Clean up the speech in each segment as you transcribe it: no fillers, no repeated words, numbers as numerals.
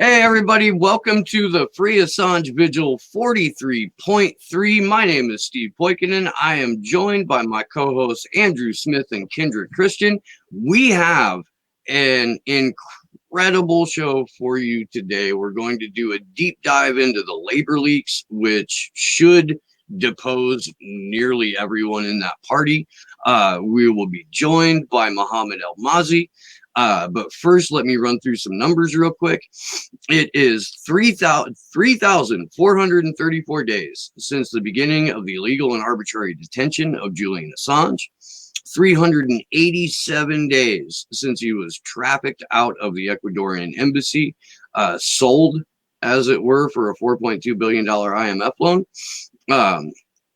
Hey everybody, welcome to the Free Assange Vigil 43.3. My name is Steve Poikinen. I am joined by my co-hosts Andrew Smith and Kendrick Christian. We have an incredible show for you today. We're going to do a deep dive into the labor leaks, which should depose nearly everyone in that party. We will be joined by Mohammed El-Mazi. But first, let me run through some numbers real quick. It is 3,434 days since the beginning of the illegal and arbitrary detention of Julian Assange. 387 days since he was trafficked out of the Ecuadorian embassy, sold, as it were, for a $4.2 billion IMF loan.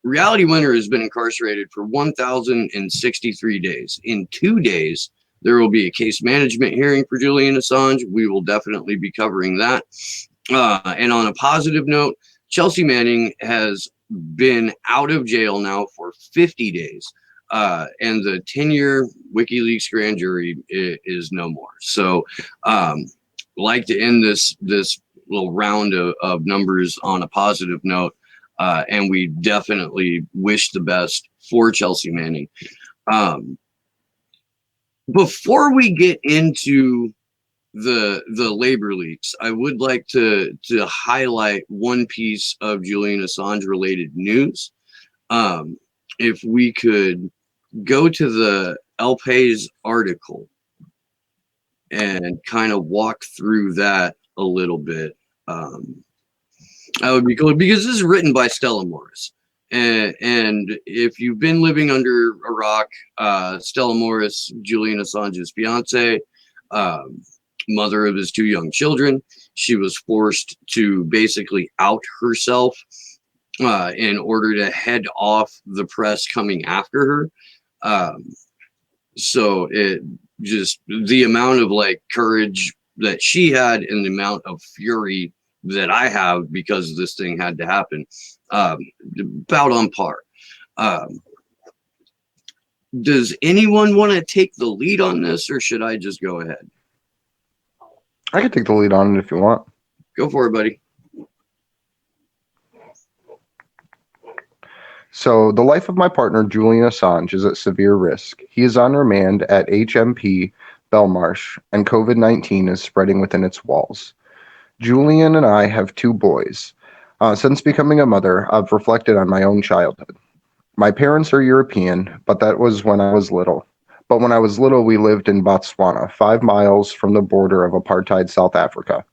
Reality Winner has been incarcerated for 1,063 days. In 2 days, there will be a case management hearing for Julian Assange. We will definitely be covering that. And on a positive note, Chelsea Manning has been out of jail now for 50 days. And the 10-year Wikileaks grand jury is no more. So like to end this little round of numbers on a positive note. And we definitely wish the best for Chelsea Manning. Before we get into the labor leaks, I would like to highlight one piece of Julian Assange related news. If we could go to the El País article and kind of walk through that a little bit, that would be cool, because this is written by Stella Morris. And if you've been living under a rock, Stella Morris, Julian Assange's fiance, mother of his 2 young children, she was forced to basically out herself in order to head off the press coming after her. So it just, the amount of courage that she had and the amount of fury that I have because this thing had to happen, about on par. Does anyone want to take the lead on this, or should I just go ahead? I can take the lead on it if you want. Go for it, buddy. So, the life of my partner, Julian Assange, is at severe risk. He is on remand at HMP Belmarsh, and COVID-19 is spreading within its walls. Julian and I have 2 boys. Since becoming a mother, I've reflected on my own childhood. My parents are European, but that was when I was little. But when I was little, we lived in Botswana, 5 miles from the border of apartheid South Africa.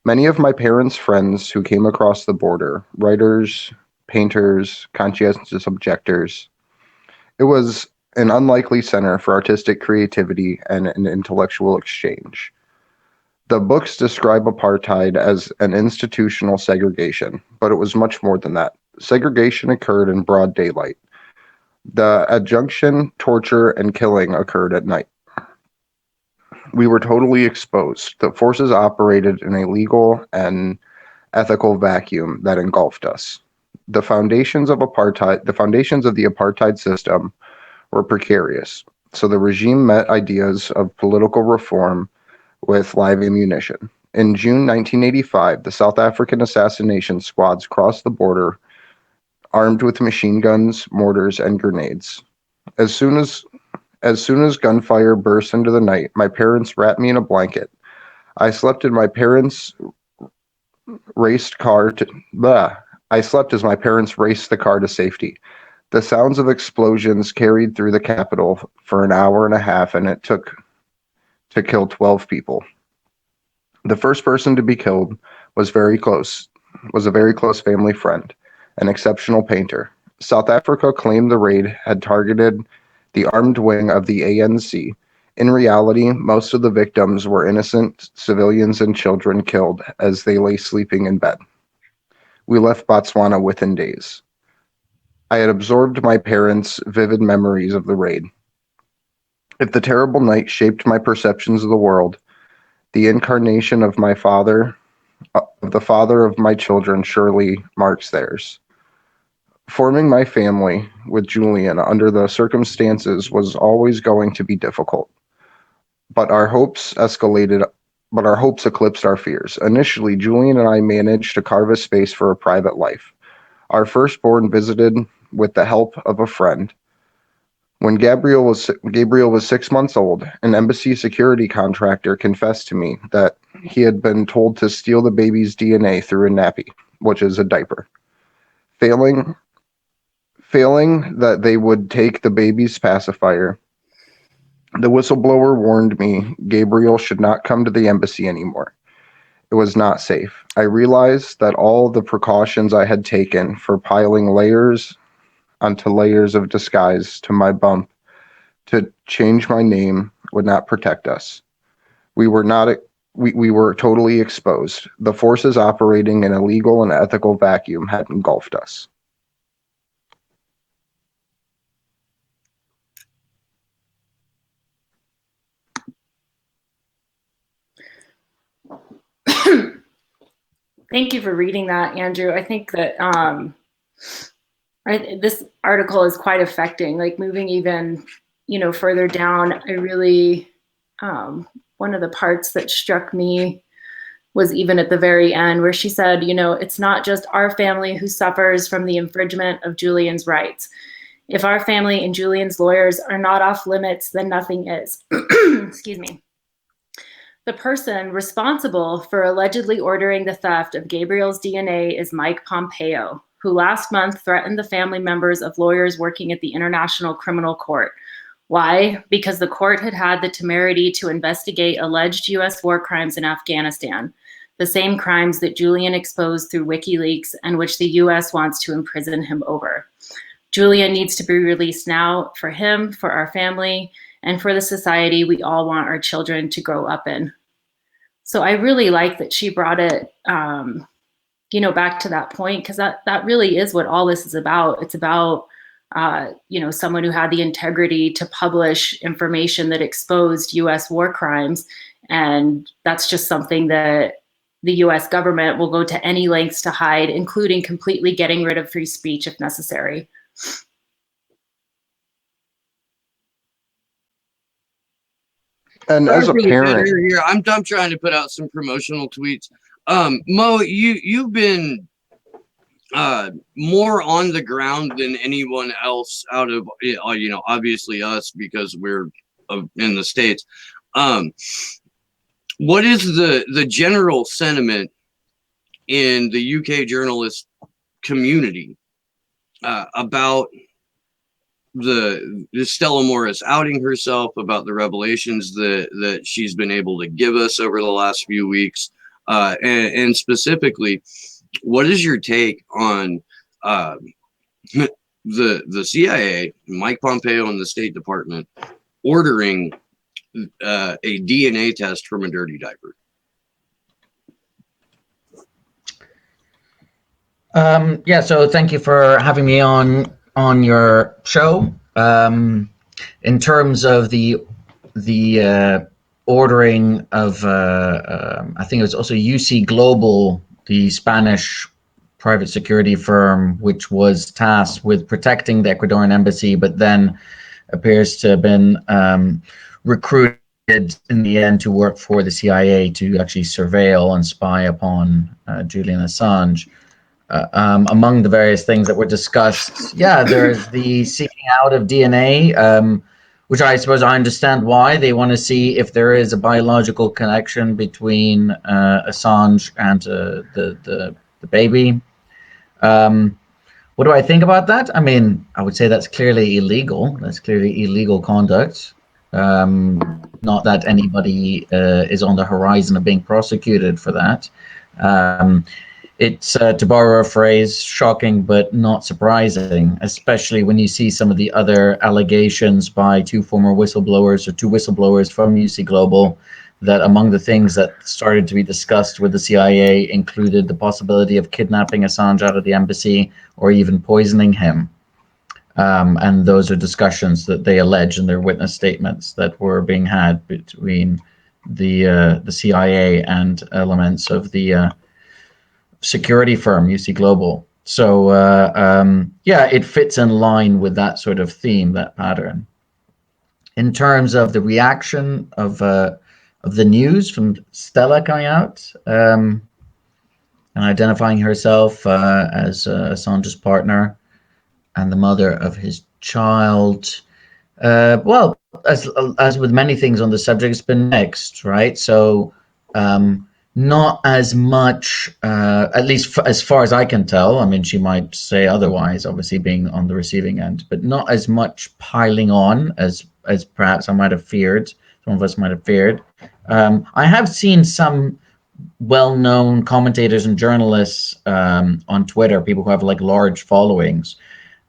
Many of my parents' friends who came across the border, writers, painters, conscientious objectors, it was an unlikely center for artistic creativity and an intellectual exchange. The books describe apartheid as an institutional segregation, but it was much more than that. Segregation occurred in broad daylight. The adjunction, torture, and killing occurred at night. We were totally exposed. The forces operated in a legal and ethical vacuum that engulfed us. The foundations of the apartheid system were precarious. So the regime met ideas of political reform with live ammunition. In June 1985, the South African assassination squads crossed the border armed with machine guns, mortars, and grenades. As soon as gunfire burst into the night, my parents wrapped me in a blanket. I slept in my parents' raced car to I slept as my parents raced the car to safety. The sounds of explosions carried through the capital for an hour and a half, and it took to kill 12 people. The first person to be killed was a very close family friend, an exceptional painter. South Africa claimed the raid had targeted the armed wing of the ANC. In reality, most of the victims were innocent civilians and children killed as they lay sleeping in bed. We left Botswana within days. I had absorbed my parents' vivid memories of the raid. If the terrible night shaped my perceptions of the world, the incarnation of the father of my children, surely marks theirs. Forming my family with Julian under the circumstances was always going to be difficult. But our hopes escalated but our hopes eclipsed our fears. Initially, Julian and I managed to carve a space for a private life. Our firstborn visited with the help of a friend. When Gabriel was 6 months old, an embassy security contractor confessed to me that he had been told to steal the baby's DNA through a nappy, which is a diaper. Failing that they would take the baby's pacifier, the whistleblower warned me Gabriel should not come to the embassy anymore. It was not safe. I realized that all the precautions I had taken for piling layers onto layers of disguise to my bump to change my name would not protect us. We were totally exposed. The forces operating in a legal and ethical vacuum had engulfed us. Thank you for reading that, Andrew. I think that this article is quite affecting. Like moving even, further down, I really one of the parts that struck me was even at the very end where she said, it's not just our family who suffers from the infringement of Julian's rights. If our family and Julian's lawyers are not off limits, then nothing is. Excuse me. The person responsible for allegedly ordering the theft of Gabriel's DNA is Mike Pompeo, who last month threatened the family members of lawyers working at the International Criminal Court. Why? Because the court had had the temerity to investigate alleged U.S. war crimes in Afghanistan, the same crimes that Julian exposed through WikiLeaks and which the U.S. wants to imprison him over. Julian needs to be released now for him, for our family, and for the society we all want our children to grow up in. So I really like that she brought it, back to that point, because that really is what all this is about. It's about, someone who had the integrity to publish information that exposed U.S. war crimes. And that's just something that the U.S. government will go to any lengths to hide, including completely getting rid of free speech if necessary. And as a parent here, I'm trying to put out some promotional tweets. Mo, you've been more on the ground than anyone else out of obviously us because we're in the States. What is the general sentiment in the UK journalist community about the Stella Morris outing herself, about the revelations that she's been able to give us over the last few weeks, and specifically, what is your take on the CIA, Mike Pompeo, and the State Department ordering a DNA test from a dirty diaper? So thank you for having me on your show. In terms of the ordering of, I think it was also UC Global, the Spanish private security firm, which was tasked with protecting the Ecuadorian embassy, but then appears to have been recruited in the end to work for the CIA to actually surveil and spy upon Julian Assange. Among the various things that were discussed, there's the seeking out of DNA, which I suppose I understand why. They want to see if there is a biological connection between Assange and the baby. What do I think about that? I mean, I would say that's clearly illegal. That's clearly illegal conduct. Not that anybody is on the horizon of being prosecuted for that. It's, to borrow a phrase, shocking but not surprising, especially when you see some of the other allegations by two whistleblowers from UC Global, that among the things that started to be discussed with the CIA included the possibility of kidnapping Assange out of the embassy or even poisoning him. And those are discussions that they allege in their witness statements that were being had between the CIA and elements of the security firm UC Global. So it fits in line with that sort of theme, that pattern. In terms of the reaction of the news from Stella coming out and identifying herself as Assange's partner and the mother of his child. Well, as with many things on the subject, it's been mixed, right? So not as much, at least as far as I can tell. I mean, she might say otherwise, obviously being on the receiving end, but not as much piling on as perhaps I might have feared. Some of us might have feared. I have seen some well-known commentators and journalists on Twitter, people who have like large followings.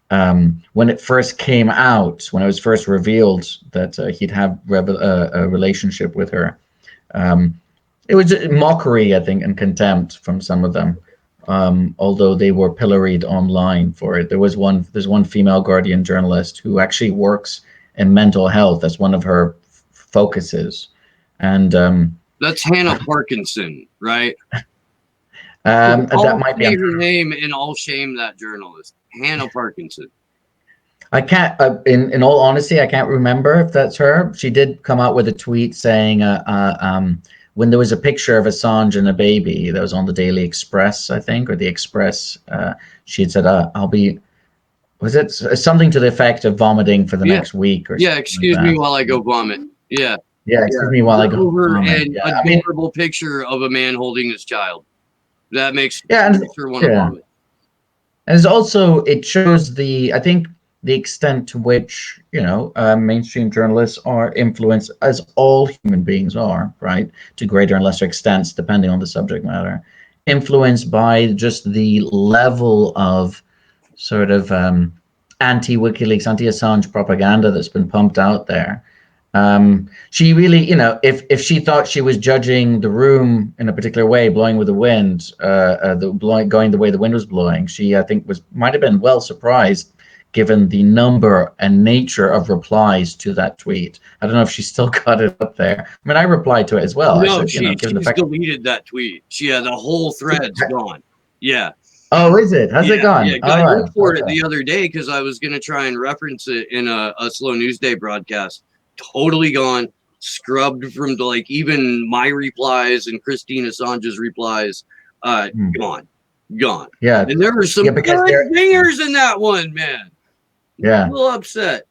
When it first came out, when it was first revealed that he'd have a relationship with her, it was mockery, I think, and contempt from some of them. Although they were pilloried online for it. There's one female Guardian journalist who actually works in mental health. That's one of her focuses, and that's Hannah Parkinson, right? That might be her name, and I'll shame that journalist, Hannah Parkinson. I can't. In all honesty, I can't remember if that's her. She did come out with a tweet saying, when there was a picture of Assange and a baby that was on the Daily Express, I think, or the Express, she had said, "I'll be." Was it something to the effect of vomiting for the next week? Or excuse me while I go vomit. Yeah, excuse me while I go vomit. An adorable picture of a man holding his child. That makes sure want to vomit. And it's also, it shows I think the extent to which, mainstream journalists are influenced, as all human beings are, right, to greater and lesser extents, depending on the subject matter, influenced by just the level of sort of anti-WikiLeaks, anti-Assange propaganda that's been pumped out there. She really, if she thought she was judging the room in a particular way, blowing with the wind, going the way the wind was blowing, she, I think, might have been well surprised given the number and nature of replies to that tweet. I don't know if she still got it up there. I mean, I replied to it as well. No, I said, she's deleted that tweet. She had the whole thread's gone. Yeah. Oh, is it? Has it gone? Yeah, I looked for it the other day because I was going to try and reference it in a Slow News Day broadcast. Totally gone, scrubbed from even my replies and Christine Assange's replies. Gone. Yeah. And there were some good zingers in that one, man. Yeah. A little upset.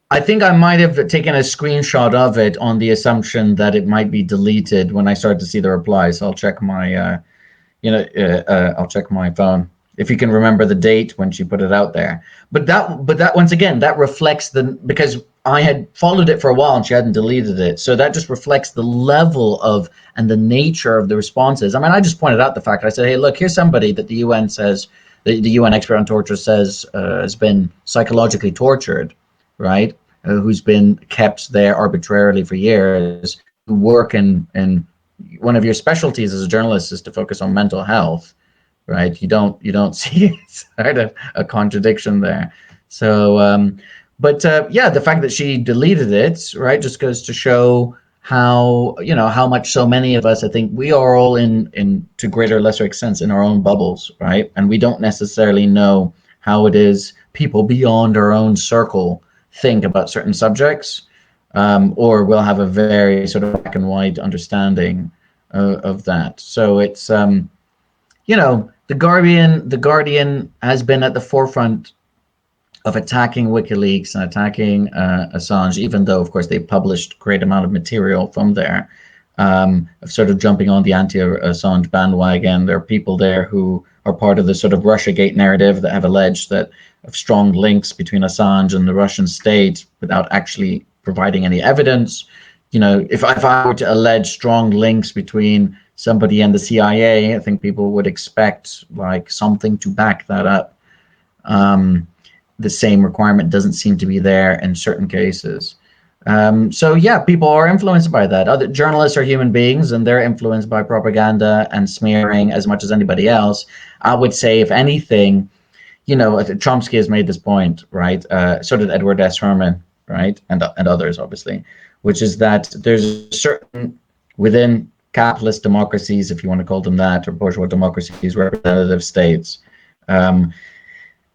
I think I might have taken a screenshot of it on the assumption that it might be deleted when I started to see the replies. I'll check my, I'll check my phone if you can remember the date when she put it out there. But that once again, that reflects because I had followed it for a while and she hadn't deleted it. So that just reflects the level of and the nature of the responses. I mean, I just pointed out the fact. I said, hey, look, here's somebody that the UN says, the UN expert on torture says has been psychologically tortured, right? Who's been kept there arbitrarily for years, who work in one of your specialties as a journalist is to focus on mental health, right? You don't see sort of a contradiction there. So, the fact that she deleted it, right, just goes to show how much so many of us, I think we are all in to greater or lesser extents in our own bubbles, right? And we don't necessarily know how it is people beyond our own circle think about certain subjects, or we'll have a very sort of black and white understanding of that. So it's, the Guardian has been at the forefront of attacking WikiLeaks and attacking Assange, even though, of course, they published a great amount of material from there, of sort of jumping on the anti-Assange bandwagon. There are people there who are part of the sort of Russiagate narrative that have alleged that of strong links between Assange and the Russian state without actually providing any evidence. If I were to allege strong links between somebody and the CIA, I think people would expect like something to back that up. The same requirement doesn't seem to be there in certain cases. People are influenced by that. Other journalists are human beings and they're influenced by propaganda and smearing as much as anybody else. I would say, if anything, Chomsky has made this point, right? So did Edward S. Herman, right? And others, obviously, which is that there's a certain, within capitalist democracies, if you want to call them that, or bourgeois democracies, representative states,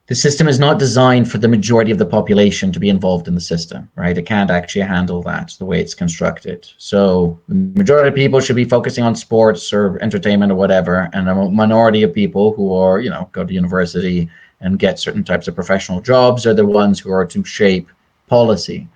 the system is not designed for the majority of the population to be involved in the system, right? It can't actually handle that the way it's constructed. So the majority of people should be focusing on sports or entertainment or whatever, and a minority of people who are, you know, go to university and get certain types of professional jobs are the ones who are to shape policy.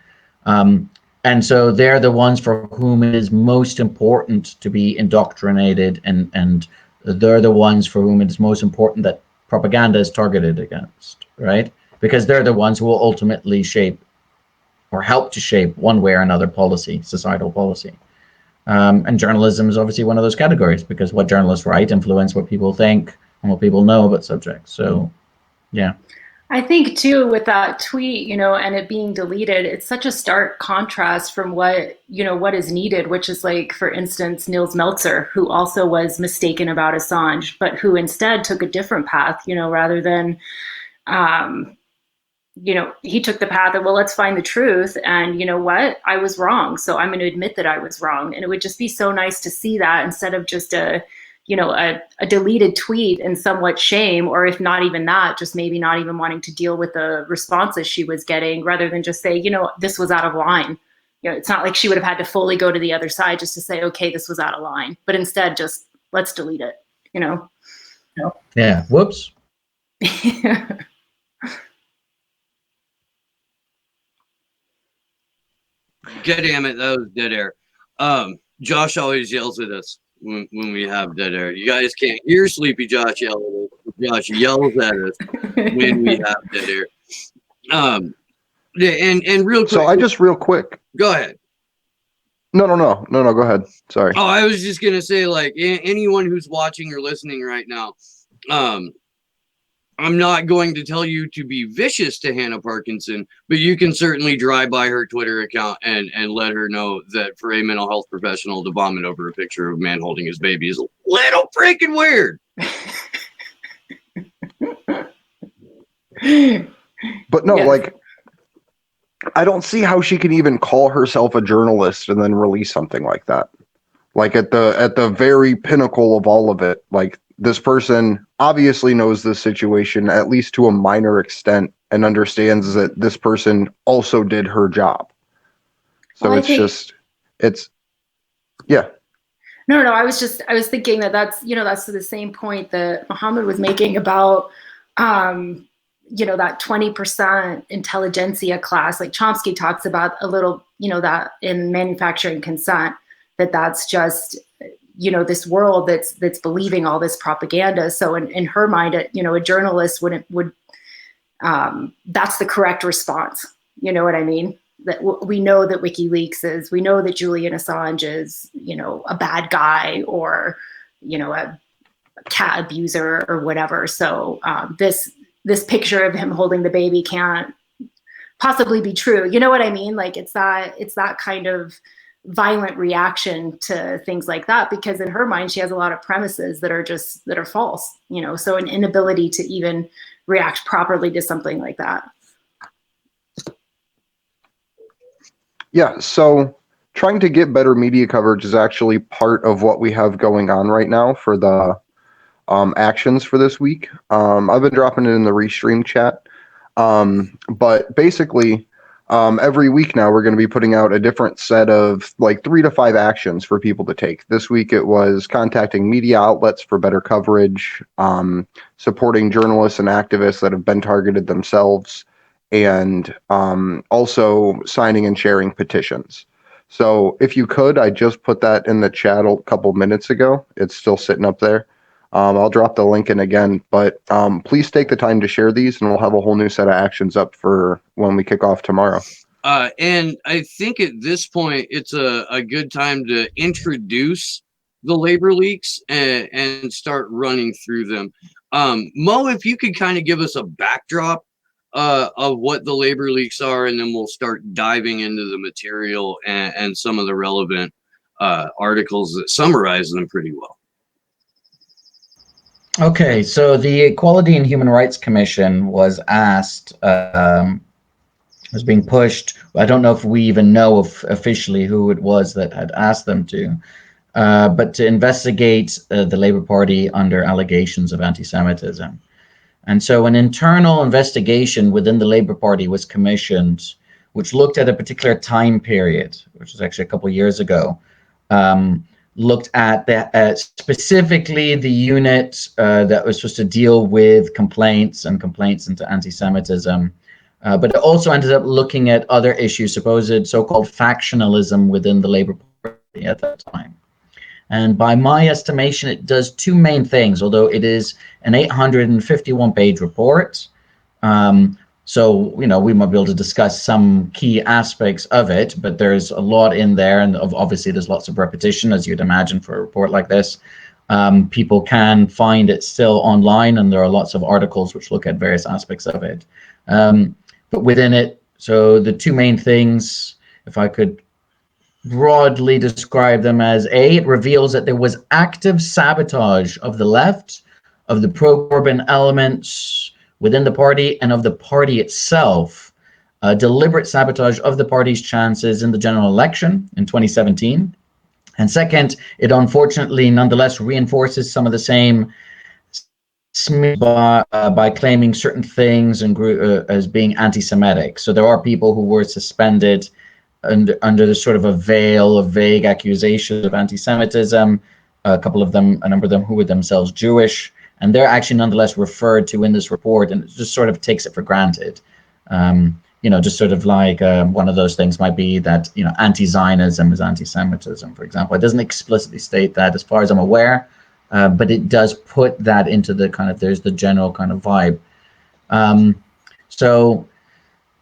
And so they're the ones for whom it is most important to be indoctrinated, and they're the ones for whom it is most important that propaganda is targeted against, right? Because they're the ones who will ultimately shape or help to shape one way or another policy, societal policy. And journalism is obviously one of those categories, because what journalists write influence what people think and what people know about subjects. So, yeah. I think too, with that tweet, you know, and it being deleted, it's such a stark contrast from what, you know, what is needed, which is like, for instance, Nils Meltzer, who also was mistaken about Assange, but who instead took a different path, you know, rather than, you know, he took the path of, well, let's find the truth. And you know what? I was wrong. So I'm going to admit that I was wrong. And it would just be so nice to see that, instead of just a deleted tweet and somewhat shame, or if not even that, just maybe not even wanting to deal with the responses she was getting, rather than just say, you know, this was out of line. You know, it's not like she would have had to fully go to the other side just to say, okay, this was out of line, but instead just let's delete it, you know? Yeah, whoops. God damn it, that was dead air. Josh always yells at us when we have dead air. You guys can't hear Sleepy Josh yell at us. Josh yells at us when we have dead air. Yeah, and real quick. So I just real quick. Go ahead. No, go ahead. Sorry. Oh, I was just gonna say, like, anyone who's watching or listening right now, I'm not going to tell you to be vicious to Hannah Parkinson, but you can certainly drive by her Twitter account and let her know that for a mental health professional to vomit over a picture of a man holding his baby is a little freaking weird. But no, Yes. like, I don't see how she can even call herself a journalist and then release something like that. Like, at the very pinnacle of all of it, like, this person obviously knows this situation, at least to a minor extent, and understands that this person also did her job. So Well, yeah. No, I was thinking that's the same point that Muhammad was making about, you know, that 20% intelligentsia class. Like Chomsky talks about a little, you know, that in Manufacturing Consent, that's just, you know, this world that's believing all this propaganda. So in her mind, you know, a journalist would that's the correct response. You know what I mean? That we know that Wikileaks is, we know that Julian Assange is, you know, a bad guy, or, you know, a cat abuser or whatever. So this picture of him holding the baby can't possibly be true. You know what I mean? Like, it's that kind of violent reaction to things like that, because in her mind she has a lot of premises that are false, you know, so an inability to even react properly to something like that. Yeah, so trying to get better media coverage is actually part of what we have going on right now for the actions for this week. I've been dropping it in the Restream chat, but basically every week now we're going to be putting out a different set of like 3 to 5 actions for people to take. This week it was contacting media outlets for better coverage, supporting journalists and activists that have been targeted themselves, and also signing and sharing petitions. So if you could, I just put that in the chat a couple minutes ago. It's still sitting up there. I'll drop the link in again, but please take the time to share these, and we'll have a whole new set of actions up for when we kick off tomorrow. And I think at this point, it's a good time to introduce the labor leaks and start running through them. Mo, if you could kind of give us a backdrop of what the labor leaks are, and then we'll start diving into the material and some of the relevant articles that summarize them pretty well. Okay, so the Equality and Human Rights Commission was asked, was being pushed. I don't know if we even know officially who it was that had asked them to, but to investigate the Labour Party under allegations of anti-Semitism. And so an internal investigation within the Labour Party was commissioned, which looked at a particular time period, which was actually a couple of years ago, looked at specifically the unit that was supposed to deal with complaints into anti-Semitism. But it also ended up looking at other issues, supposed so-called factionalism within the Labour Party at that time. And by my estimation, it does two main things, although it is an 851-page report. So, we might be able to discuss some key aspects of it, but there's a lot in there. And obviously, there's lots of repetition, as you'd imagine, for a report like this. People can find it still online, and there are lots of articles which look at various aspects of it. But within it, so the two main things, if I could broadly describe them as it reveals that there was active sabotage of the left, of the pro-Corbyn elements within the party, and of the party itself, deliberate sabotage of the party's chances in the general election in 2017. And second, it unfortunately nonetheless reinforces some of the same by claiming certain things and as being anti-Semitic. So there are people who were suspended under the sort of a veil of vague accusations of anti-Semitism, a number of them who were themselves Jewish, and they're actually nonetheless referred to in this report, and it just sort of takes it for granted. Just sort of like one of those things might be that, anti-Zionism is anti-Semitism, for example. It doesn't explicitly state that as far as I'm aware, but it does put that into the kind of, there's the general kind of vibe. So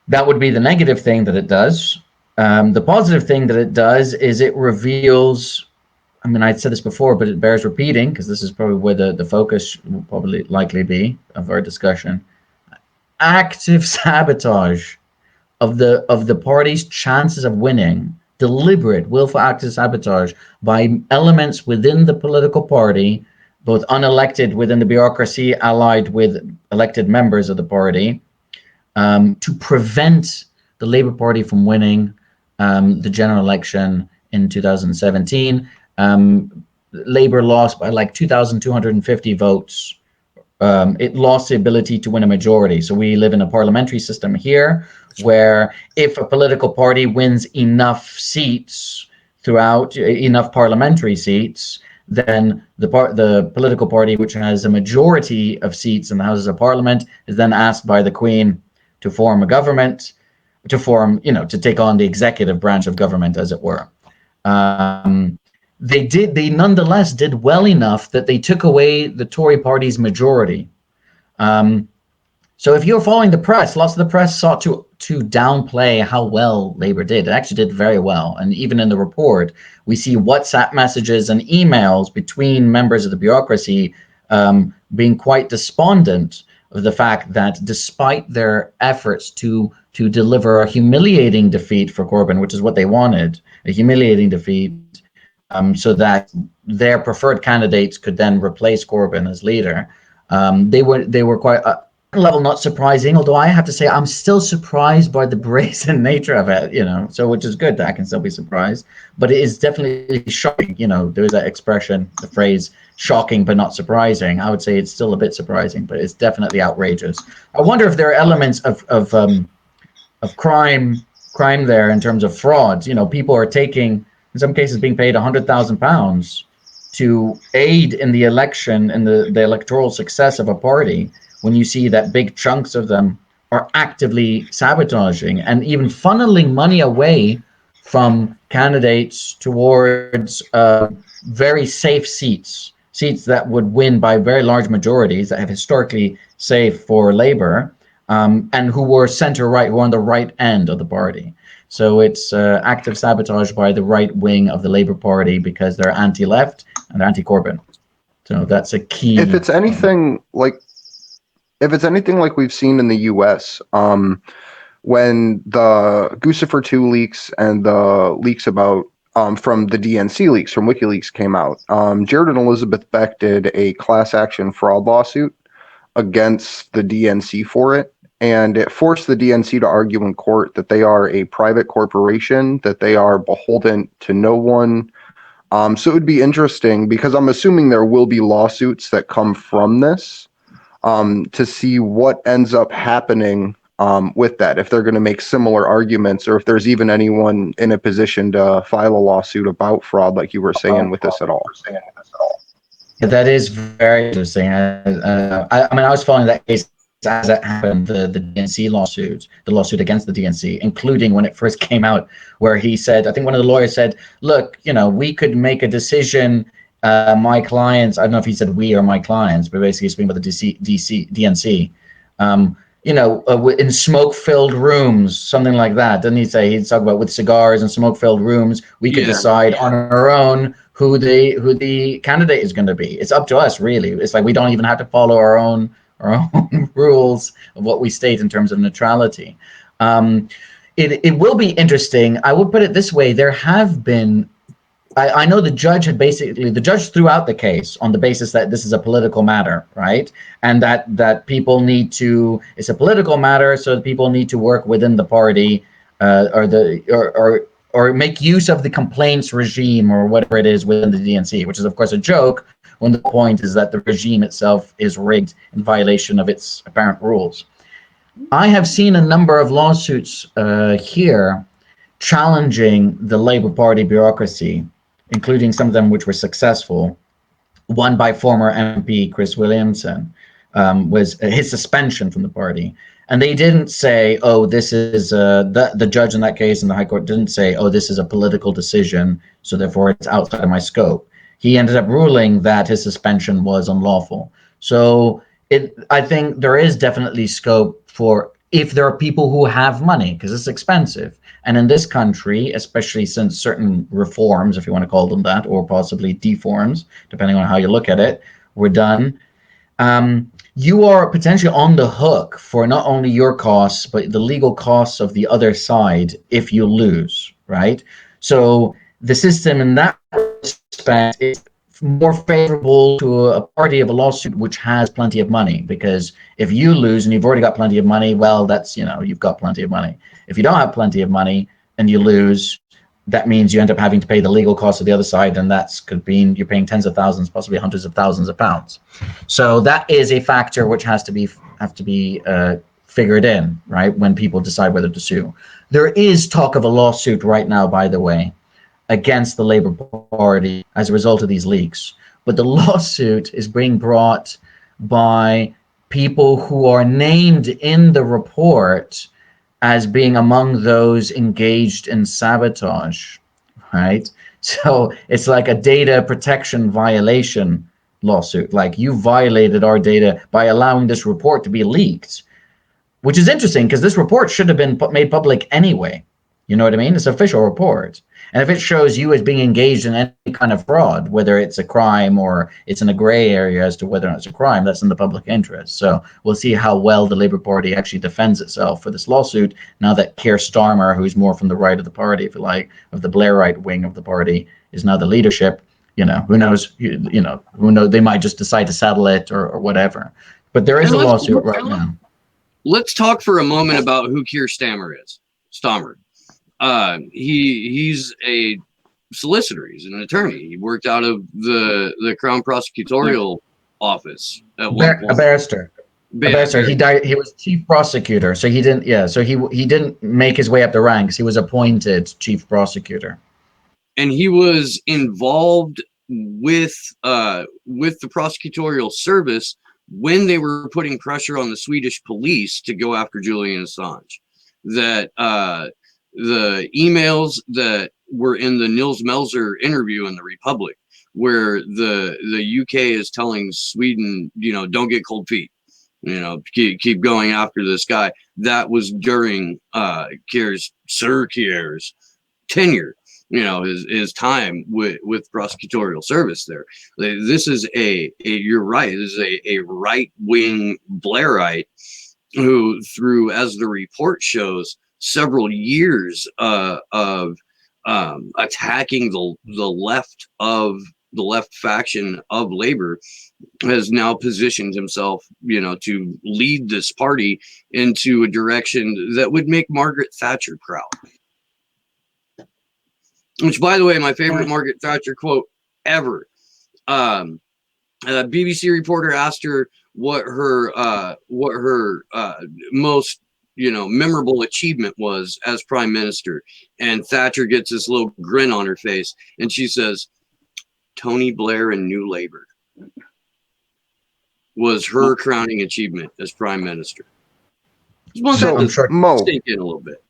that would be the negative thing that it does. The positive thing that it does is it reveals, I'd said this before, but it bears repeating, because this is probably where the focus will probably likely be of our discussion. Active sabotage of the party's chances of winning, deliberate, willful active sabotage by elements within the political party, both unelected within the bureaucracy, allied with elected members of the party, to prevent the Labour Party from winning the general election in 2017. Labour lost by like 2,250 votes. It lost the ability to win a majority. So we live in a parliamentary system here, where if a political party wins enough seats throughout, enough parliamentary seats, then the political party which has a majority of seats in the Houses of Parliament is then asked by the Queen to form a government, to take on the executive branch of government, as it were. They nonetheless did well enough that they took away the Tory party's majority. So if you're following the press, lots of the press sought to downplay how well Labour did. It actually did very well. And even in the report, we see WhatsApp messages and emails between members of the bureaucracy being quite despondent of the fact that despite their efforts to deliver a humiliating defeat for Corbyn, which is what they wanted, a humiliating defeat, so that their preferred candidates could then replace Corbyn as leader, they were quite level not surprising, although I have to say I'm still surprised by the brazen nature of it, so which is good that I can still be surprised, but it is definitely shocking. There's that expression, the phrase shocking but not surprising. I would say it's still a bit surprising, but it's definitely outrageous. I wonder if there are elements of crime there in terms of frauds. People are taking, in some cases, being paid £100,000 to aid in the election and the electoral success of a party, when you see that big chunks of them are actively sabotaging and even funneling money away from candidates towards very safe seats that would win by very large majorities, that have historically safe for Labour, and who were centre-right, who are on the right end of the party. So it's active sabotage by the right wing of the Labour Party because they're anti-left and they're anti-Corbyn. So that's a key. If it's anything like we've seen in the U.S., when the Guccifer 2 leaks and the leaks about from the DNC leaks from Wikileaks came out, Jared and Elizabeth Beck did a class action fraud lawsuit against the DNC for it. And it forced the DNC to argue in court that they are a private corporation, that they are beholden to no one. So it would be interesting, because I'm assuming there will be lawsuits that come from this. to see what ends up happening with that, if they're going to make similar arguments, or if there's even anyone in a position to file a lawsuit about fraud, like you were saying with this at all. Yeah, that is very interesting. I mean, I was following that case as it happened, the DNC lawsuit, the lawsuit against the DNC, including when it first came out, where he said, I think one of the lawyers said, look, you know, we could make a decision, my clients, I don't know if he said we or my clients, but basically speaking about the DNC, you know, in smoke-filled rooms, something like that. Didn't he say, he'd talk about with cigars and smoke-filled rooms, we could decide on our own who the candidate is going to be. It's up to us, really. It's like we don't even have to follow our own rules of what we state in terms of neutrality. It will be interesting. I would put it this way: there have been, I know the judge threw out the case on the basis that this is a political matter, right? And that people need to, it's a political matter, so that people need to work within the party, or make use of the complaints regime or whatever it is within the DNC, which is of course a joke, when the point is that the regime itself is rigged in violation of its apparent rules. I have seen a number of lawsuits here challenging the Labour Party bureaucracy, including some of them which were successful. One by former MP Chris Williamson, was his suspension from the party. And they didn't say, oh, this is, the judge in that case in the High Court didn't say, oh, this is a political decision, so therefore it's outside of my scope. He ended up ruling that his suspension was unlawful. So I think there is definitely scope for, if there are people who have money, because it's expensive. And in this country, especially since certain reforms, if you want to call them that, or possibly deforms, depending on how you look at it, were done, you are potentially on the hook for not only your costs, but the legal costs of the other side if you lose, right? So the system in that respect is more favorable to a party of a lawsuit which has plenty of money, because if you lose and you've already got plenty of money, well, that's, you know, you've got plenty of money. If you don't have plenty of money and you lose, that means you end up having to pay the legal costs of the other side, and that's could mean you're paying tens of thousands, possibly hundreds of thousands of pounds. So that is a factor which have to be figured in, right, when people decide whether to sue. There is talk of a lawsuit right now, by the way, against the Labour Party as a result of these leaks. But the lawsuit is being brought by people who are named in the report as being among those engaged in sabotage, right? So it's like a data protection violation lawsuit. Like, you violated our data by allowing this report to be leaked, which is interesting because this report should have been made public anyway. You know what I mean? It's an official report. And if it shows you as being engaged in any kind of fraud, whether it's a crime or it's in a gray area as to whether or not it's a crime, that's in the public interest. So we'll see how well the Labour Party actually defends itself for this lawsuit, now that Keir Starmer, who's more from the right of the party, if you like, of the Blairite wing of the party, is now the leadership. You know, who knows, who knows, they might just decide to settle it or whatever. But there is a lawsuit right now. Let's talk for a moment about who Keir Starmer is. He's a solicitor. He's an attorney. He worked out of the Crown Prosecutorial Office at one point. A barrister. He died. He was chief prosecutor, so he didn't. Yeah, so he didn't make his way up the ranks. He was appointed chief prosecutor, and he was involved with the prosecutorial service when they were putting pressure on the Swedish police to go after Julian Assange. That the emails that were in the Nils Melzer interview in the Republic, where the UK is telling Sweden, don't get cold feet, keep going after this guy. That was during Sir Keir's tenure, his time with prosecutorial service there. This is you're right, this is a right-wing Blairite who, through, as the report shows, several years of attacking the left faction of Labour, has now positioned himself, to lead this party into a direction that would make Margaret Thatcher proud. Which, by the way, my favorite Margaret Thatcher quote ever. A BBC reporter asked her, what her most memorable achievement was as prime minister, and Thatcher gets this little grin on her face, and she says, "Tony Blair and New Labour." Was her crowning achievement as prime minister. So, Mo, sink in a little bit.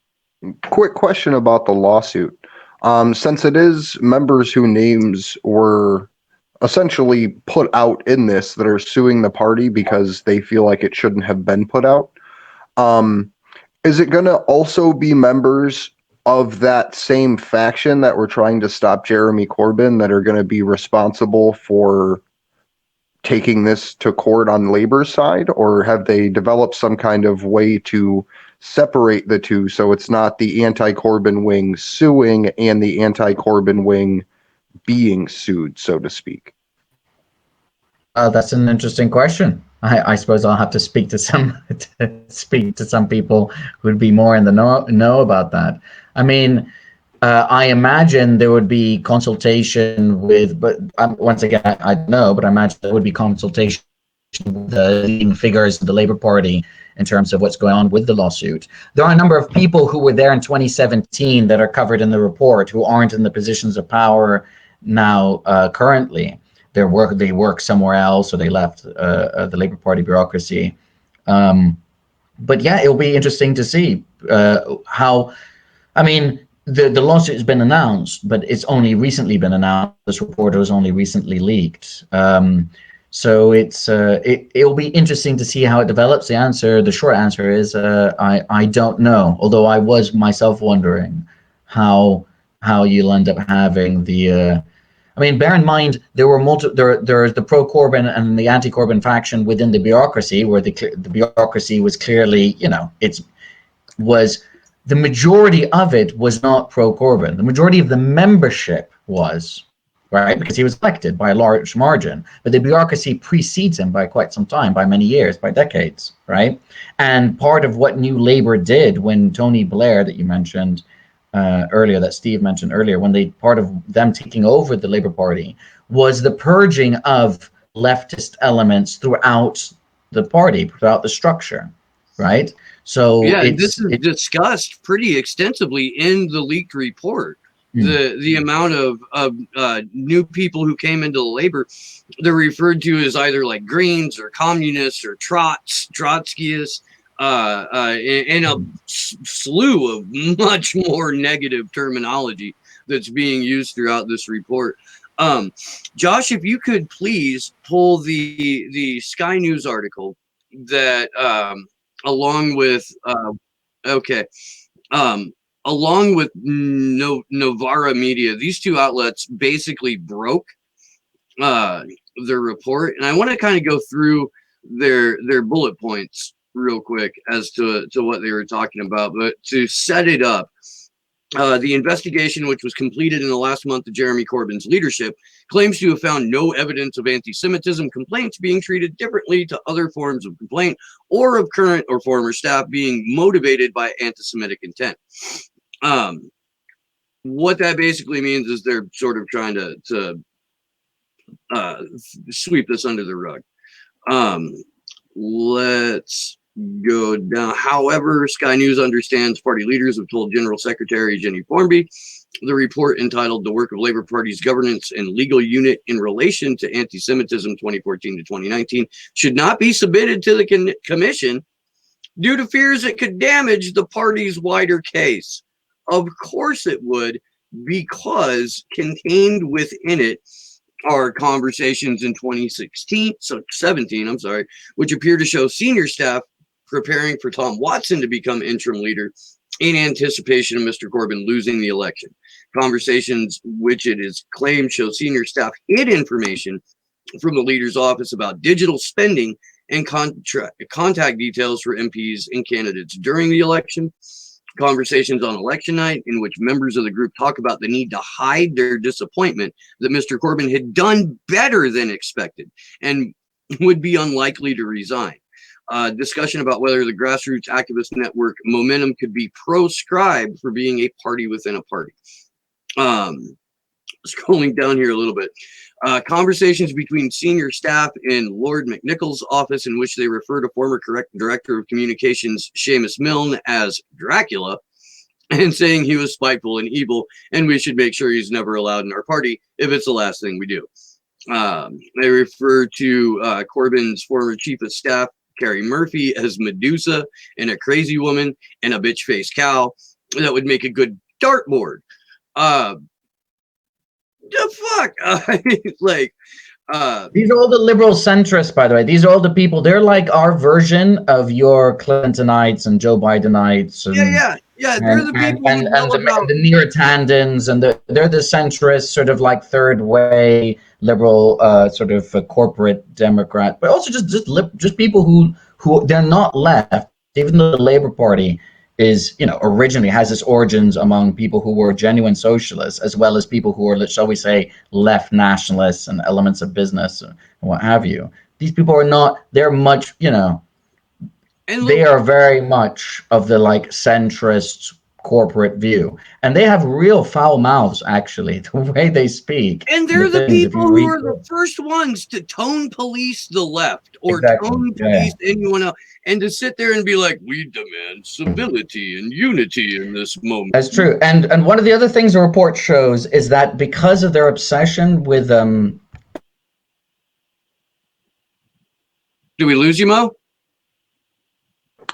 Quick question about the lawsuit. Since it is members whose names were essentially put out in this that are suing the party because they feel like it shouldn't have been put out, is it going to also be members of that same faction that were trying to stop Jeremy Corbyn that are going to be responsible for taking this to court on Labor's side, or have they developed some kind of way to separate the two so it's not the anti-Corbyn wing suing and the anti-Corbyn wing being sued, so to speak? That's an interesting question. I suppose I'll have to speak to some people who'd be more in the know about that. I mean, I imagine there would be consultation with, but once again, I don't know, but I imagine there would be consultation with the leading figures of the Labour Party in terms of what's going on with the lawsuit. There are a number of people who were there in 2017 that are covered in the report who aren't in the positions of power now currently. They work somewhere else, or they left the Labour Party bureaucracy. But yeah, it'll be interesting to see how. I mean, the lawsuit has been announced, but it's only recently been announced. This report was only recently leaked. So it'll be interesting to see how it develops. The short answer is I don't know. Although I was myself wondering how you'll end up having the. I mean, bear in mind there were there's the pro-Corbyn and the anti-Corbyn faction within the bureaucracy, where the bureaucracy was clearly, the majority of it was not pro-Corbyn. The majority of the membership was, right, because he was elected by a large margin. But the bureaucracy precedes him by quite some time, by many years, by decades, right? And part of what New Labour did when Tony Blair, that you mentioned earlier, that Steve mentioned earlier, when part of them taking over the Labour Party was the purging of leftist elements throughout the party, throughout the structure, right? So yeah, this is discussed pretty extensively in the leaked report. The amount of new people who came into the Labor, they're referred to as either like Greens or communists or Trotskyists, and a slew of much more negative terminology that's being used throughout this report. Josh, if you could please pull the Sky News article that along with along with Novara Media, these two outlets basically broke their report, and I want to kind of go through their bullet points real quick as to what they were talking about. But to set it up, the investigation, which was completed in the last month of Jeremy Corbyn's leadership, claims to have found no evidence of anti-Semitism complaints being treated differently to other forms of complaint, or of current or former staff being motivated by anti-Semitic intent. What that basically means is they're sort of trying to sweep this under the rug. Let's go down. However, Sky News understands party leaders have told General Secretary Jenny Formby the report entitled "The Work of Labour Party's Governance and Legal Unit in Relation to Anti-Semitism 2014 to 2019 should not be submitted to the commission due to fears it could damage the party's wider case." Of course it would, because contained within it are conversations in 2017, which appear to show senior staff preparing for Tom Watson to become interim leader in anticipation of Mr. Corbyn losing the election. Conversations which it is claimed show senior staff hid information from the leader's office about digital spending and contact details for MPs and candidates during the election. Conversations on election night in which members of the group talk about the need to hide their disappointment that Mr. Corbyn had done better than expected and would be unlikely to resign. Discussion about whether the grassroots activist network Momentum could be proscribed for being a party within a party. scrolling down here a little bit. Conversations between senior staff in Lord McNichol's office in which they refer to former director of communications Seamus Milne as Dracula and saying he was spiteful and evil and we should make sure he's never allowed in our party if it's the last thing we do. They refer to Corbyn's former chief of staff, Carrie Murphy, as Medusa and a crazy woman and a bitch-faced cow that would make a good dartboard. The fuck? Like, these are all the liberal centrists, by the way. These are all the people. They're like our version of your Clintonites and Joe Bidenites. And, yeah. They're the people and the near-tandons, and they're the centrist, sort of like third way liberal, sort of corporate Democrat, but also just people who they're not left. Even though the Labour Party is, originally has its origins among people who were genuine socialists, as well as people who are, shall we say, left nationalists and elements of business and what have you. These people are not, they're much, they are very much of the like centrist corporate view. And they have real foul mouths, actually, the way they speak. And they're the people who are the first ones to tone police the left or tone police anyone else. And to sit there and be like, we demand civility and unity in this moment. That's true. And one of the other things the report shows is that because of their obsession with Do we lose you, Mo?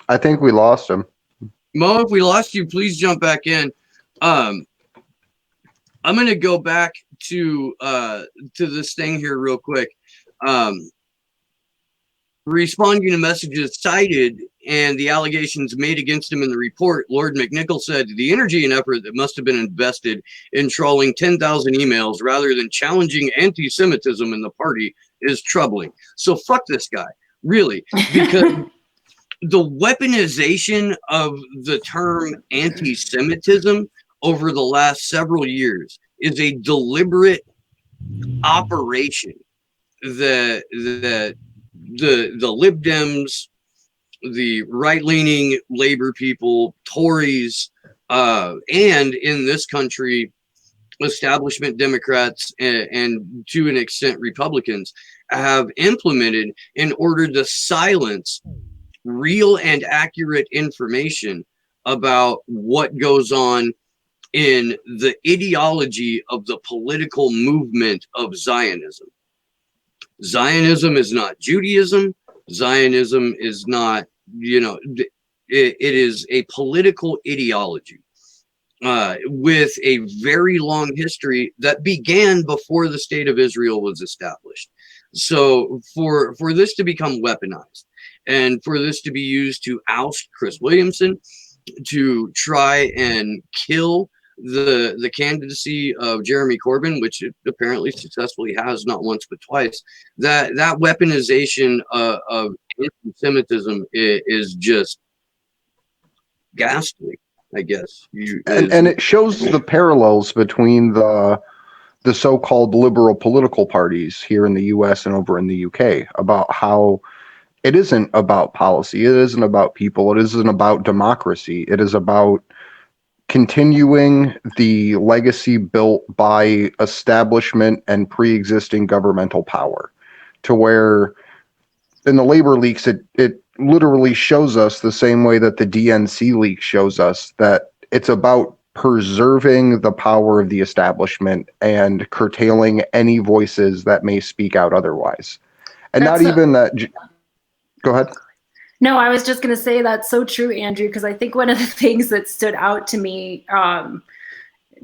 I think we lost him. Mo, if we lost you, please jump back in. I'm gonna go back to this thing here real quick. Responding to messages cited and the allegations made against him in the report, Lord McNichol said the energy and effort that must have been invested in trawling 10,000 emails rather than challenging anti-Semitism in the party is troubling. So fuck this guy, really, because the weaponization of the term anti-Semitism over the last several years is a deliberate operation that the Lib Dems, the right-leaning Labor people, Tories, and in this country, establishment Democrats and to an extent Republicans have implemented in order to silence real and accurate information about what goes on in the ideology of the political movement of Zionism. Zionism is not Judaism. Zionism is not, it is a political ideology with a very long history that began before the state of Israel was established. So for this to become weaponized and for this to be used to oust Chris Williamson, to try and kill the candidacy of Jeremy Corbyn, which it apparently successfully has not once but twice, that weaponization of anti-Semitism is just ghastly, I guess. And it shows the parallels between the so-called liberal political parties here in the US and over in the UK about how it isn't about policy, it isn't about people, it isn't about democracy, it is about continuing the legacy built by establishment and pre-existing governmental power, to where in the labor leaks, it literally shows us the same way that the DNC leak shows us that it's about preserving the power of the establishment and curtailing any voices that may speak out otherwise. And not even that. Go ahead. No, I was just going to say that's so true, Andrew, because I think one of the things that stood out to me,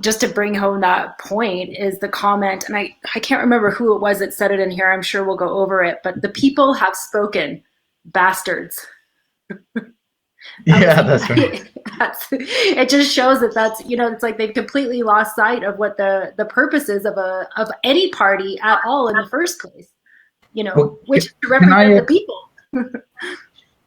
just to bring home that point, is the comment, and I can't remember who it was that said it in here. I'm sure we'll go over it, but the people have spoken, bastards. Yeah, that's right. It just shows that that's, it's like they've completely lost sight of what the purpose is of any party at all in the first place, which is to represent the people.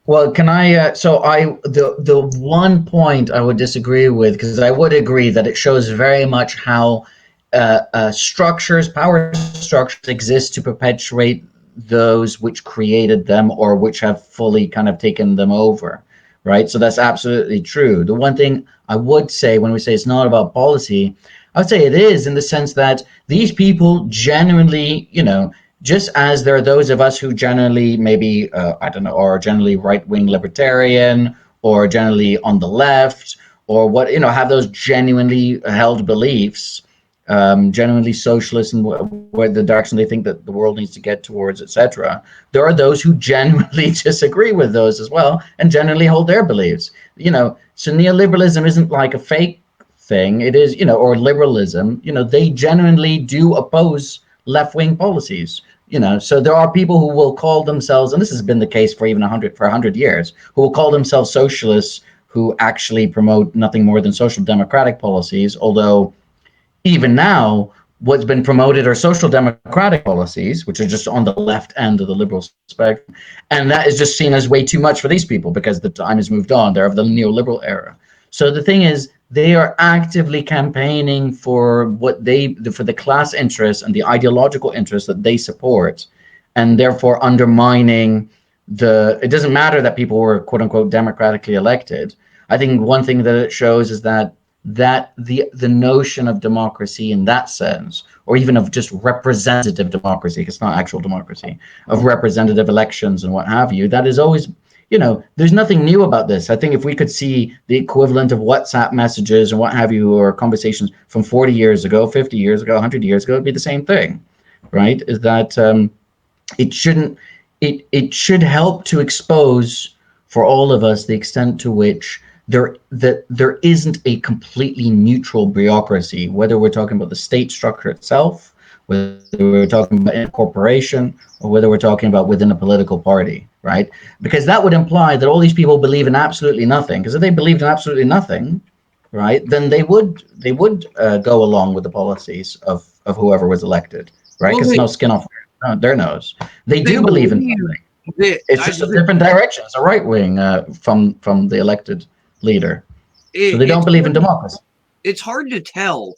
Well, can I? The one point I would disagree with, because I would agree that it shows very much how power structures exist to perpetuate those which created them or which have fully kind of taken them over, right? So that's absolutely true. The one thing I would say when we say it's not about policy, I'd say it is, in the sense that these people genuinely, just as there are those of us who generally maybe, I don't know, are generally right-wing libertarian or generally on the left or have those genuinely held beliefs, genuinely socialist and where the direction they think that the world needs to get towards, etc. There are those who genuinely disagree with those as well and genuinely hold their beliefs. So neoliberalism isn't like a fake thing. It is, or liberalism. They genuinely do oppose left-wing policies. So there are people who will call themselves, and this has been the case for even 100 years, who will call themselves socialists, who actually promote nothing more than social democratic policies, although even now, what's been promoted are social democratic policies, which are just on the left end of the liberal spectrum. And that is just seen as way too much for these people because the time has moved on. They're of the neoliberal era. So the thing is, they are actively campaigning for for the class interests and the ideological interests that they support, and therefore undermining it doesn't matter that people were quote unquote democratically elected. I think one thing that it shows is that the notion of democracy in that sense, or even of just representative democracy, because it's not actual democracy, of representative elections and what have you, that is always, there's nothing new about this. I think if we could see the equivalent of WhatsApp messages and what have you, or conversations from 40 years ago, 50 years ago, 100 years ago, it'd be the same thing, right? Is that it should help to expose for all of us the extent to which there isn't a completely neutral bureaucracy, whether we're talking about the state structure itself, whether we're talking about a corporation, or whether we're talking about within a political party, right? Because that would imply that all these people believe in absolutely nothing. Because if they believed in absolutely nothing, right, then they would go along with the policies of whoever was elected, right? Because Well, no skin off their nose. They do believe in something. It's just a different direction. It's a right wing from the elected leader. So they don't believe in democracy. It's hard to tell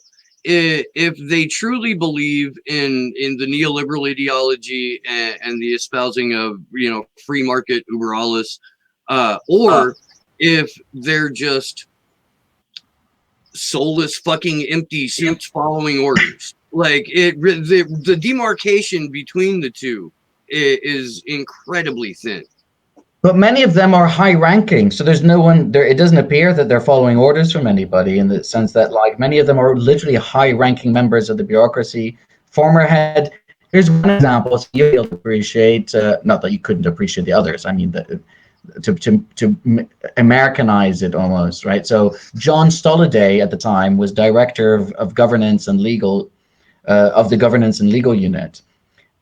if they truly believe in the neoliberal ideology and the espousing of free market uber alles, or if they're just soulless fucking empty suits following orders. Like the demarcation between the two is incredibly thin. But many of them are high ranking, so there's no one there. It doesn't appear that they're following orders from anybody, in the sense that, like, many of them are literally high ranking members of the bureaucracy. Former head. Here's one example. So you'll appreciate, not that you couldn't appreciate the others. I mean, to Americanize it almost, right? So John Stolliday at the time was director of governance and legal, of the governance and legal unit.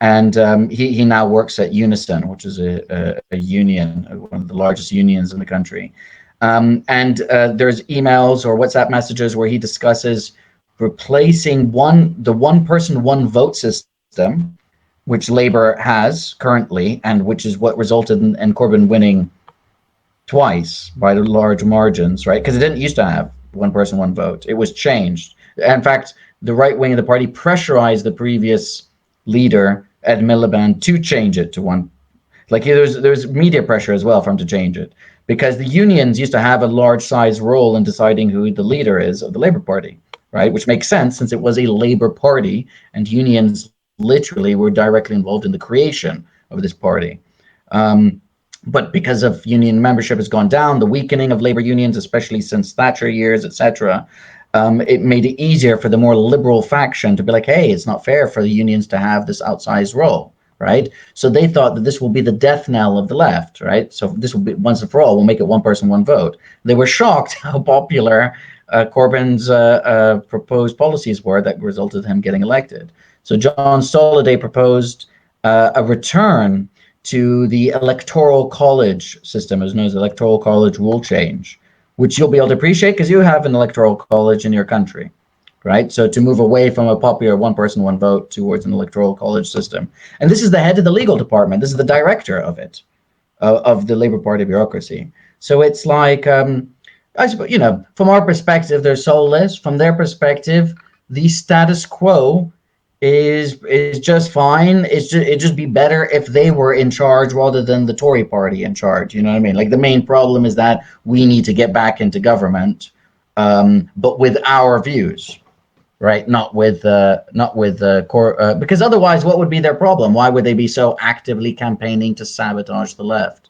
And he now works at Unison, which is a union, one of the largest unions in the country. And there's emails or WhatsApp messages where he discusses replacing the one person, one vote system, which Labour has currently, and which is what resulted in Corbyn winning twice by large margins, right? Because it didn't used to have one person, one vote. It was changed. In fact, the right wing of the party pressurized the previous leader, Ed Miliband, to change it to one. Like, there's media pressure as well for him to change it, because the unions used to have a large size role in deciding who the leader is of the Labour Party, right? Which makes sense, since it was a Labour Party and unions literally were directly involved in the creation of this party. But because of union membership has gone down, the weakening of labor unions, especially since Thatcher years, etc., it made it easier for the more liberal faction to be like, hey, it's not fair for the unions to have this outsized role, right? So they thought that this will be the death knell of the left, right? So this will be once and for all, we'll make it one person, one vote. They were shocked how popular Corbyn's proposed policies were that resulted in him getting elected. So John Stolliday proposed a return to the electoral college system, as known as electoral college rule change, which you'll be able to appreciate because you have an electoral college in your country, right? So to move away from a popular one person, one vote towards an electoral college system. And this is the head of the legal department. This is the director of it, of the Labour Party bureaucracy. So it's like, I suppose, from our perspective, they're soulless. From their perspective, the status quo is just fine. It'd just be better if they were in charge rather than the Tory party in charge. You know what I mean? Like, the main problem is that we need to get back into government, but with our views, right? Not with core, because otherwise, what would be their problem? Why would they be so actively campaigning to sabotage the left,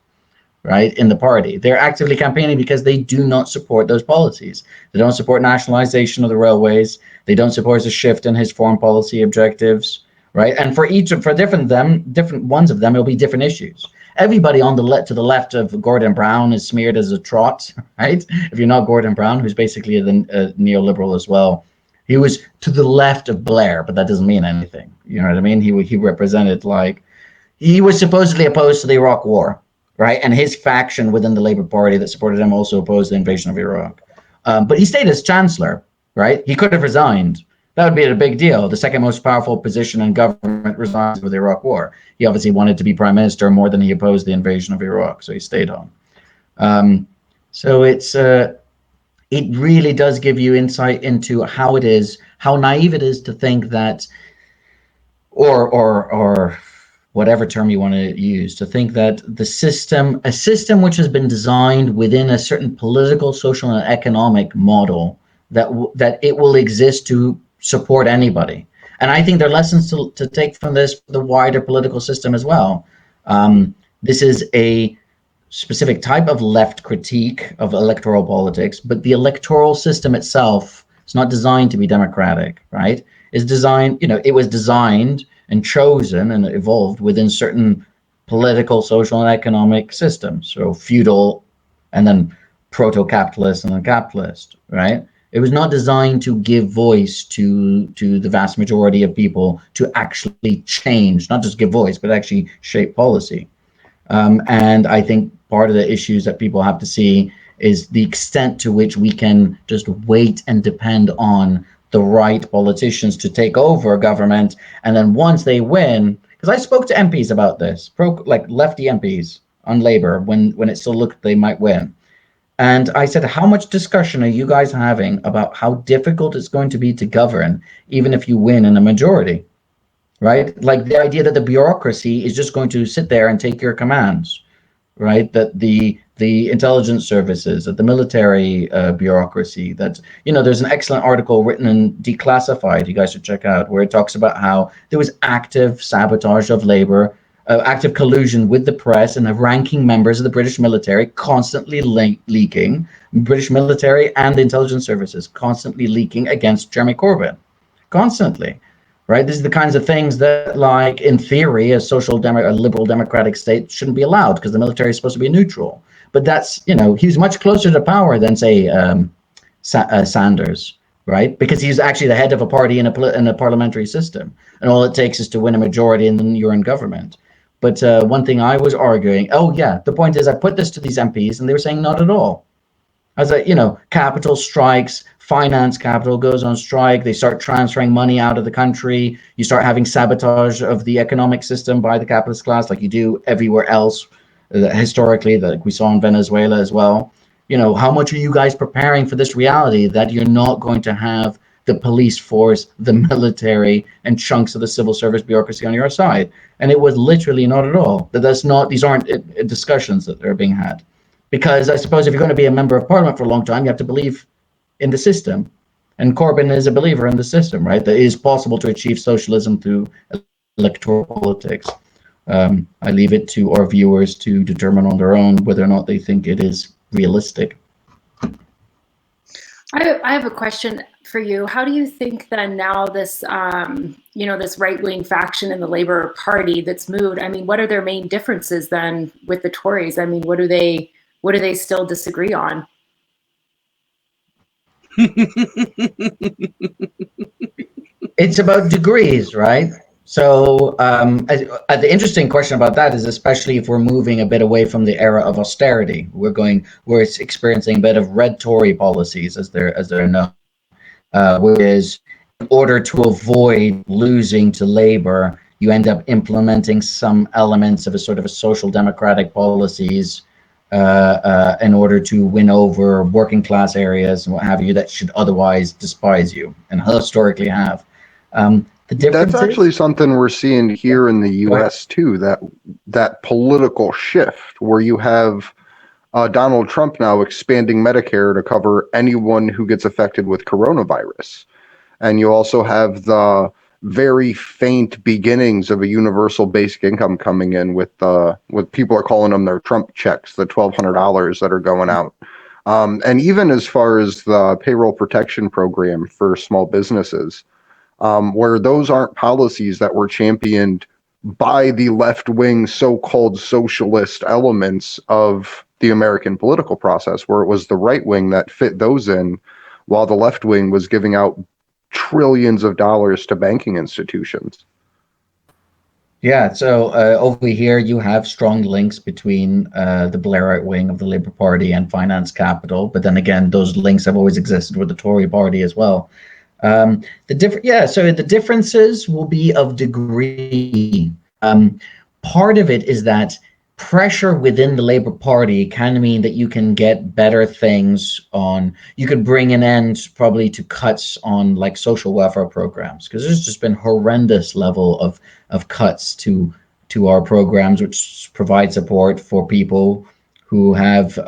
right, in the party? They're actively campaigning because they do not support those policies. They don't support nationalization of the railways. They don't support a shift in his foreign policy objectives, right? And for different ones of them, it'll be different issues. Everybody on the to the left of Gordon Brown is smeared as a trot, right? If you're not Gordon Brown, who's basically a neoliberal as well, he was to the left of Blair, but that doesn't mean anything. You know what I mean? He represented, like, he was supposedly opposed to the Iraq War, right? And his faction within the Labour Party that supported him also opposed the invasion of Iraq. But he stayed as chancellor, right? He could have resigned. That would be a big deal. The second most powerful position in government resigns with the Iraq War. He obviously wanted to be prime minister more than he opposed the invasion of Iraq, so he stayed on. So it really does give you insight into how it is, how naive it is to think that, or whatever term you want to use, to think that a system which has been designed within a certain political, social, and economic model, that it will exist to support anybody. And I think there are lessons to take from this, the wider political system as well. This is a specific type of left critique of electoral politics, but the electoral system itself is not designed to be democratic, right? It was designed and chosen and evolved within certain political, social, and economic systems. So feudal, and then proto-capitalist, and then capitalist, right? It was not designed to give voice to the vast majority of people to actually change, not just give voice, but actually shape policy. And I think part of the issues that people have to see is the extent to which we can just wait and depend on the right politicians to take over government. And then once they win, because I spoke to MPs about this, like lefty MPs on Labour, when it still looked they might win. And I said, how much discussion are you guys having about how difficult it's going to be to govern, even if you win in a majority, right? Like the idea that the bureaucracy is just going to sit there and take your commands, right? That the intelligence services, that the military bureaucracy, that, there's an excellent article written in Declassified, you guys should check out, where it talks about how there was active sabotage of labor, active collusion with the press and the ranking members of the British military constantly leaking, British military and the intelligence services constantly leaking against Jeremy Corbyn, constantly. Right, these are the kinds of things that, like, in theory, a liberal democratic state shouldn't be allowed because the military is supposed to be neutral. But that's, he's much closer to power than, say, Sanders, right? Because he's actually the head of a party in a parliamentary system, and all it takes is to win a majority, and then you're in government. But one thing I was arguing, the point is, I put this to these MPs, and they were saying not at all. I was like, capital strikes, finance capital goes on strike. They start transferring money out of the country. You start having sabotage of the economic system by the capitalist class, like you do everywhere else, historically, like we saw in Venezuela as well. How much are you guys preparing for this reality that you're not going to have the police force, the military, and chunks of the civil service bureaucracy on your side? And it was literally not at all. These aren't discussions that are being had. Because I suppose if you're going to be a member of parliament for a long time, you have to believe in the system. And Corbyn is a believer in the system, right? That it is possible to achieve socialism through electoral politics. I leave it to our viewers to determine on their own whether or not they think it is realistic. I have a question for you. How do you think then now this, this right-wing faction in the Labour Party that's moved, what are their main differences then with the Tories? What do they still disagree on? It's about degrees, right? So the interesting question about that is, especially if we're moving a bit away from the era of austerity, we're experiencing a bit of red Tory policies as they're known, which is, in order to avoid losing to Labour, you end up implementing some elements of a sort of a social democratic policies in order to win over working class areas and what have you that should otherwise despise you and historically have. That's actually something we're seeing here in the U.S. too, that political shift where you have Donald Trump now expanding Medicare to cover anyone who gets affected with coronavirus. And you also have the very faint beginnings of a universal basic income coming in with what people are calling them their Trump checks, the $1,200 that are going out. And even as far as the payroll protection program for small businesses, where those aren't policies that were championed by the left-wing so-called socialist elements of the American political process, where it was the right wing that fit those in, while the left wing was giving out trillions of dollars to banking institutions. Yeah, so over here you have strong links between the Blairite wing of the Labour Party and finance capital, but then again, those links have always existed with the Tory Party as well. So the differences will be of degree. Part of it is that pressure within the Labour Party can mean that you can get better things on, you could bring an end probably to cuts on like social welfare programs, because there's just been horrendous level of cuts to our programs, which provide support for people who have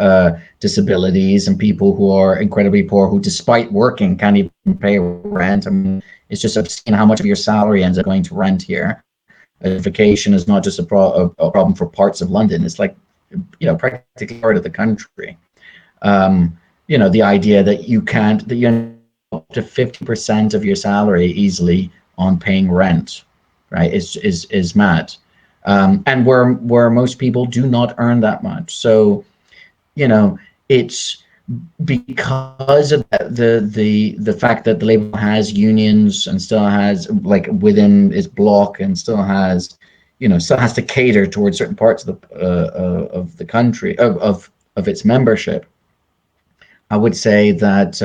disabilities and people who are incredibly poor, who despite working can't even pay rent. I mean, it's just obscene how much of your salary ends up going to rent here. Vacation is not just a problem for parts of London. It's like, practically part of the country. The idea that you're up to 50% of your salary easily on paying rent, right, is mad. And where most people do not earn that much. So, it's because of the fact that the Labour has unions and still has, like, within its bloc, and still has to cater towards certain parts of the country, of its membership. I would say that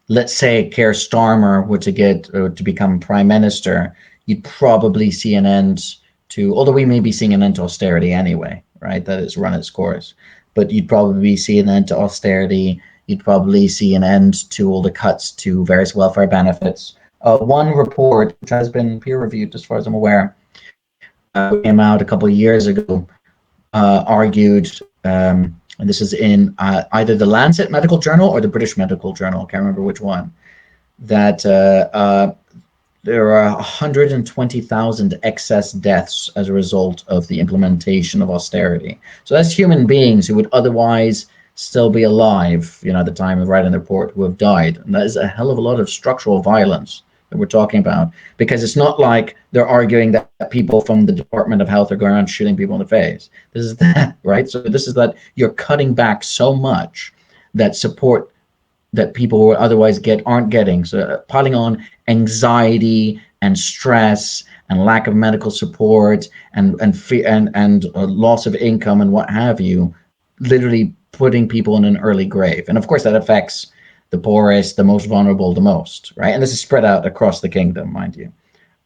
let's say Keir Starmer were to become prime minister, you'd probably see an end to, although we may be seeing an end to austerity anyway, right? That has run its course. But you'd probably see an end to austerity. You'd probably see an end to all the cuts to various welfare benefits. One report, which has been peer-reviewed as far as I'm aware, came out a couple of years ago, argued, and this is in either the Lancet Medical Journal or the British Medical Journal, I can't remember which one, that there are 120,000 excess deaths as a result of the implementation of austerity. So that's human beings who would otherwise still be alive, at the time of writing the report, who have died. And that is a hell of a lot of structural violence that we're talking about, because it's not like they're arguing that people from the Department of Health are going around shooting people in the face. This is that, right? So this is that you're cutting back so much that support that people who otherwise aren't getting. So piling on anxiety and stress and lack of medical support and loss of income and what have you, literally putting people in an early grave. And of course that affects the poorest, the most vulnerable, the most, right? And this is spread out across the kingdom, mind you.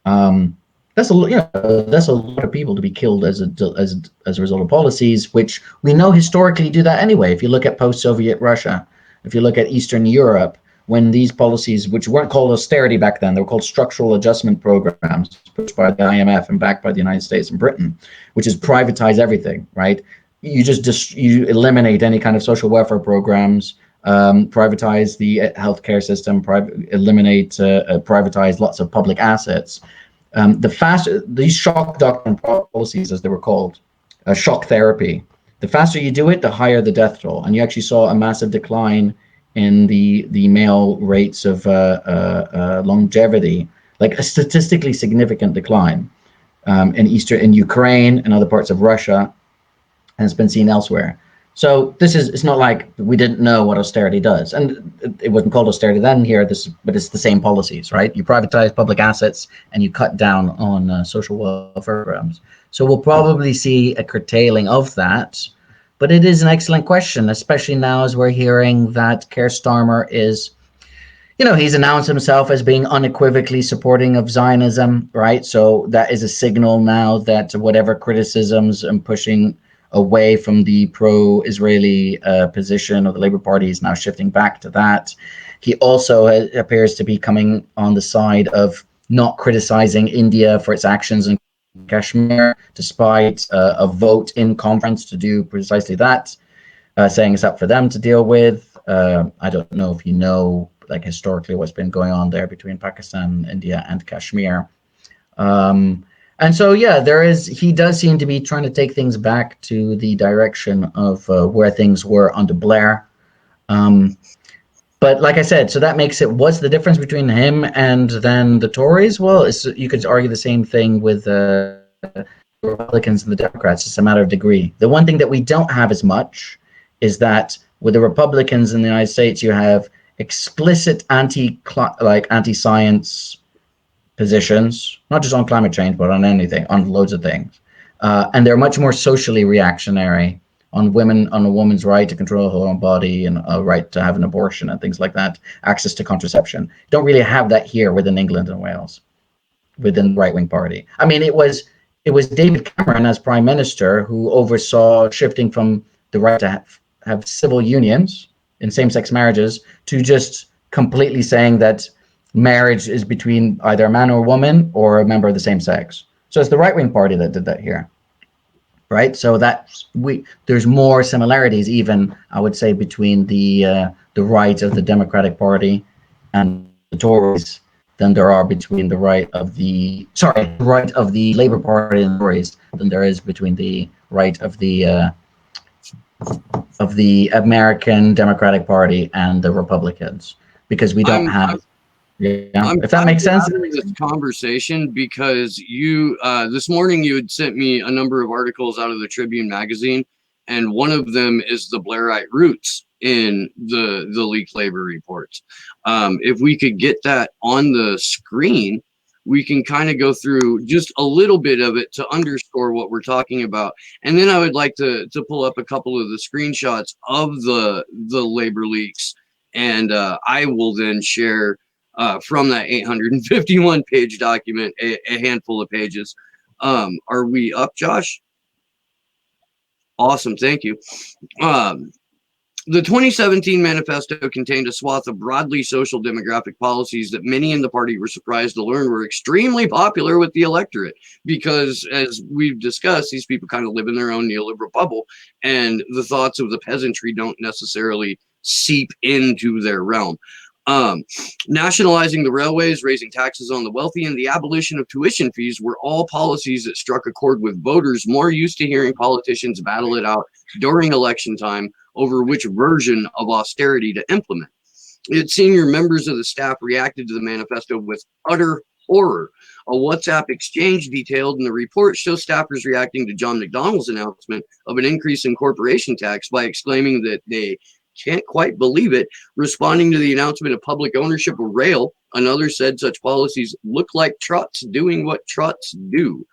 That's a lot of people to be killed as a result of policies, which we know historically do that anyway. If you look at post-Soviet Russia, if you look at Eastern Europe, when these policies, which weren't called austerity back then, they were called structural adjustment programs, pushed by the IMF and backed by the United States and Britain, which is privatize everything, right? You eliminate any kind of social welfare programs, privatize the healthcare system, privatize lots of public assets. These shock doctrine policies, as they were called, shock therapy, the faster you do it, the higher the death toll. And you actually saw a massive decline in the male rates of longevity, like a statistically significant decline in Ukraine and other parts of Russia, and it's been seen elsewhere. So it's not like we didn't know what austerity does. And it wasn't called austerity then here, but it's the same policies, right? You privatize public assets and you cut down on social welfare programs. So we'll probably see a curtailing of that. But it is an excellent question, especially now as we're hearing that Keir Starmer is, he's announced himself as being unequivocally supporting of Zionism, right? So that is a signal now that whatever criticisms and pushing away from the pro-Israeli position of the Labour Party is now shifting back to that. He also appears to be coming on the side of not criticizing India for its actions in Kashmir, despite a vote in conference to do precisely that, saying it's up for them to deal with. I don't know if you know like historically what's been going on there between Pakistan, India, and Kashmir. And so, yeah, he does seem to be trying to take things back to the direction of where things were under Blair. But like I said, so that makes it, what's the difference between him and then the Tories? Well, you could argue the same thing with the Republicans and the Democrats. It's a matter of degree. The one thing that we don't have as much is that with the Republicans in the United States, you have explicit anti-science positions, not just on climate change, but on anything, on loads of things. And they're much more socially reactionary on a woman's right to control her own body and a right to have an abortion and things like that, access to contraception. Don't really have that here within England and Wales, within the right-wing party. I mean, it was David Cameron as prime minister who oversaw shifting from the right to have civil unions in same-sex marriages to just completely saying that marriage is between either a man or a woman or a member of the same sex. So it's the right-wing party that did that here, right? So there's more similarities, even I would say, between the right of the Democratic Party and the Tories than there are between the right of the Labour Party and the Tories than there is between the right of the American Democratic Party and the Republicans, because we don't have. Yeah, if that makes sense. This conversation, because you this morning you had sent me a number of articles out of the Tribune magazine, and one of them is the Blairite roots in the leaked labor reports. If we could get that on the screen, we can kind of go through just a little bit of it to underscore what we're talking about. And then I would like to pull up a couple of the screenshots of the labor leaks, and I will then share from that 851 page document a handful of pages. Are we up, Josh? Awesome, thank you. The 2017 manifesto contained a swath of broadly social demographic policies that many in the party were surprised to learn were extremely popular with the electorate, because, as we've discussed, these people kind of live in their own neoliberal bubble, and the thoughts of the peasantry don't necessarily seep into their realm. Nationalizing the railways, raising taxes on the wealthy, and the abolition of tuition fees were all policies that struck a chord with voters more used to hearing politicians battle it out during election time over which version of austerity to implement. Its senior members of the staff reacted to the manifesto with utter horror. A WhatsApp exchange detailed in the report shows staffers reacting to John McDonnell's announcement of an increase in corporation tax by exclaiming that they can't quite believe it. Responding to the announcement of public ownership of rail, another said such policies look like Trots doing what Trots do.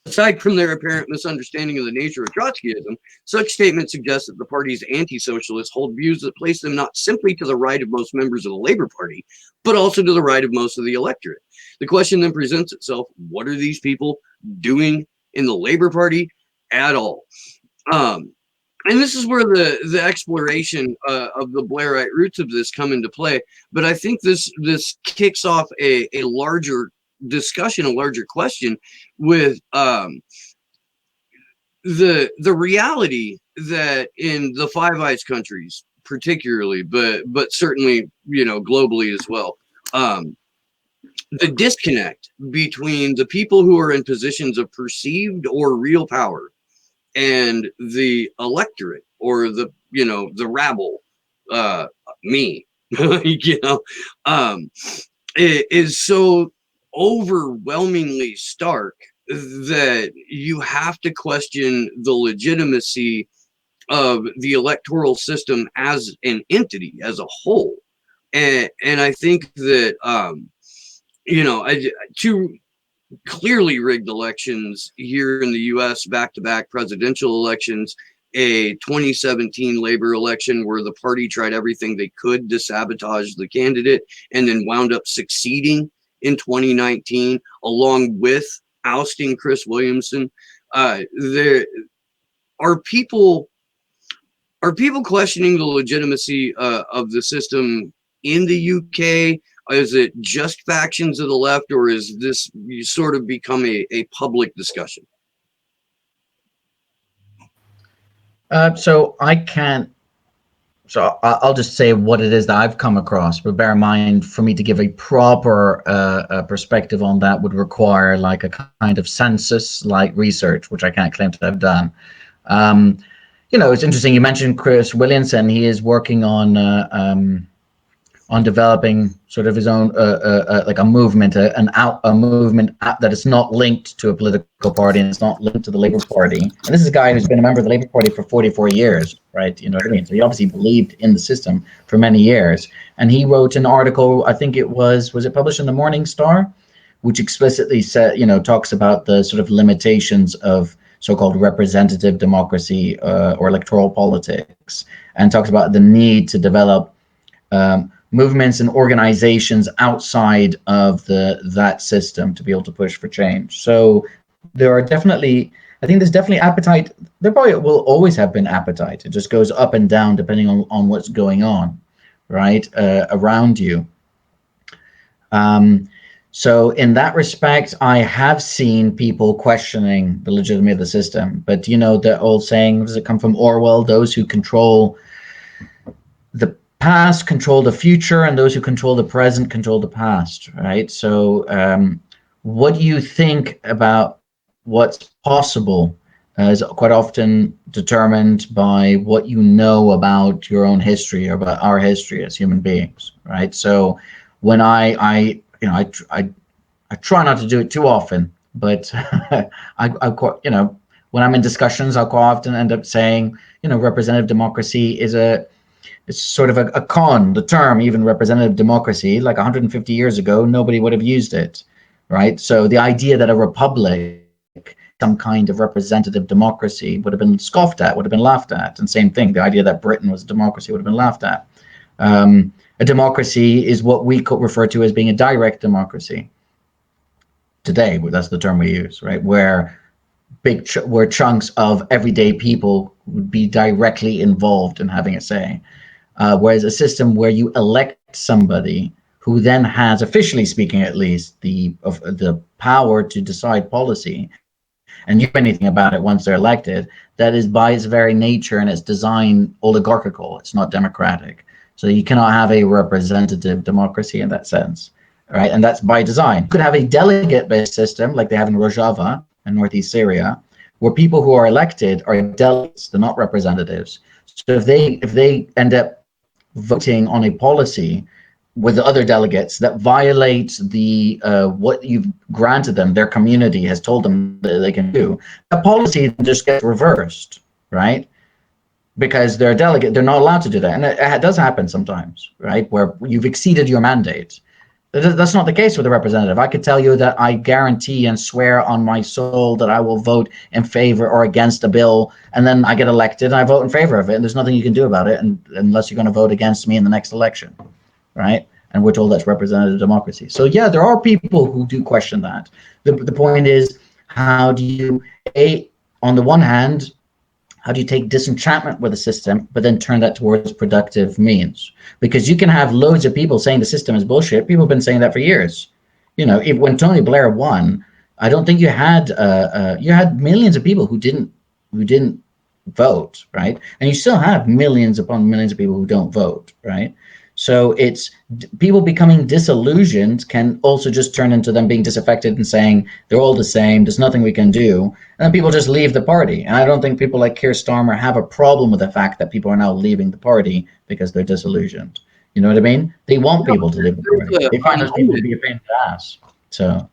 Aside from their apparent misunderstanding of the nature of Trotskyism, such statements suggest that the party's anti-socialists hold views that place them not simply to the right of most members of the Labour Party, but also to the right of most of the electorate. The question then presents itself, what are these people doing in the Labour Party at all? And this is where the exploration of the Blairite roots of this come into play. But I think this kicks off a larger discussion, a larger question with the reality that in the Five Eyes countries, particularly, but certainly, you know, globally as well, the disconnect between the people who are in positions of perceived or real power and the electorate, or the, you know, the rabble, me, you know, it is so overwhelmingly stark that you have to question the legitimacy of the electoral system as an entity, as a whole. And I think that, you know, to clearly rigged elections here in the US, back-to-back presidential elections, a 2017 Labor election where the party tried everything they could to sabotage the candidate and then wound up succeeding in 2019, along with ousting Chris Williamson. There are people questioning the legitimacy of the system in the UK. Is it just factions of the left, or is this sort of become a public discussion? So I can't So I'll just say what it is that I've come across, but bear in mind, for me to give a proper perspective on that would require like a kind of census-like research, which I can't claim to have done. It's interesting. You mentioned Chris Williamson. He is working on developing sort of his own like a movement, a movement that is not linked to a political party and it's not linked to the Labour Party. And this is a guy who's been a member of the Labour Party for 44 years, right? You know what I mean? So he obviously believed in the system for many years. And he wrote an article, I think it was it published in the Morning Star, which explicitly said, talks about the sort of limitations of so-called representative democracy or electoral politics, and talks about the need to develop movements and organizations outside of that system to be able to push for change. So there are definitely, I think there's definitely appetite. There probably will always have been appetite. It just goes up and down depending on what's going on, right, around you. So in that respect, I have seen people questioning the legitimacy of the system. But the old saying, does it come from Orwell? Those who control the past control the future, and those who control the present control the past, right? So what do you think about what's possible is quite often determined by what you know about your own history or about our history as human beings, right? So when I try not to do it too often, but when I'm in discussions, I'll quite often end up saying, representative democracy is it's sort of a con, the term, even representative democracy, like 150 years ago, nobody would have used it, right? So the idea that a republic, some kind of representative democracy, would have been scoffed at, would have been laughed at. And same thing, the idea that Britain was a democracy would have been laughed at. A democracy is what we could refer to as being a direct democracy. Today, that's the term we use, right? Where where chunks of everyday people would be directly involved in having a say. Whereas a system where you elect somebody who then has, officially speaking at least, the power to decide policy and do anything about it once they're elected, that is by its very nature and its design oligarchical. It's not democratic. So you cannot have a representative democracy in that sense, right? And that's by design. You could have a delegate-based system like they have in Rojava in northeast Syria, where people who are elected are delegates, they're not representatives. So if they end up voting on a policy with the other delegates that violates the what you've granted them, their community has told them that they can do, that policy just gets reversed, right? Because they're a delegate, they're not allowed to do that. And it does happen sometimes, right? Where you've exceeded your mandate. That's not the case with a representative. I could tell you that I guarantee and swear on my soul that I will vote in favor or against a bill, and then I get elected and I vote in favor of it, and there's nothing you can do about it unless you're going to vote against me in the next election, right? And we're told that's representative democracy. So yeah, there are people who do question that. The point is, how do you, on the one hand, how do you take disenchantment with the system, but then turn that towards productive means? Because you can have loads of people saying the system is bullshit. People have been saying that for years. When Tony Blair won, I don't think you had millions of people who didn't vote, right? And you still have millions upon millions of people who don't vote, right? So it's people becoming disillusioned can also just turn into them being disaffected and saying they're all the same, there's nothing we can do, and then people just leave the party. And I don't think people like Keir Starmer have a problem with the fact that people are now leaving the party because they're disillusioned. You know what I mean? They want people to leave the party. They find those people to be a pain in the ass. So,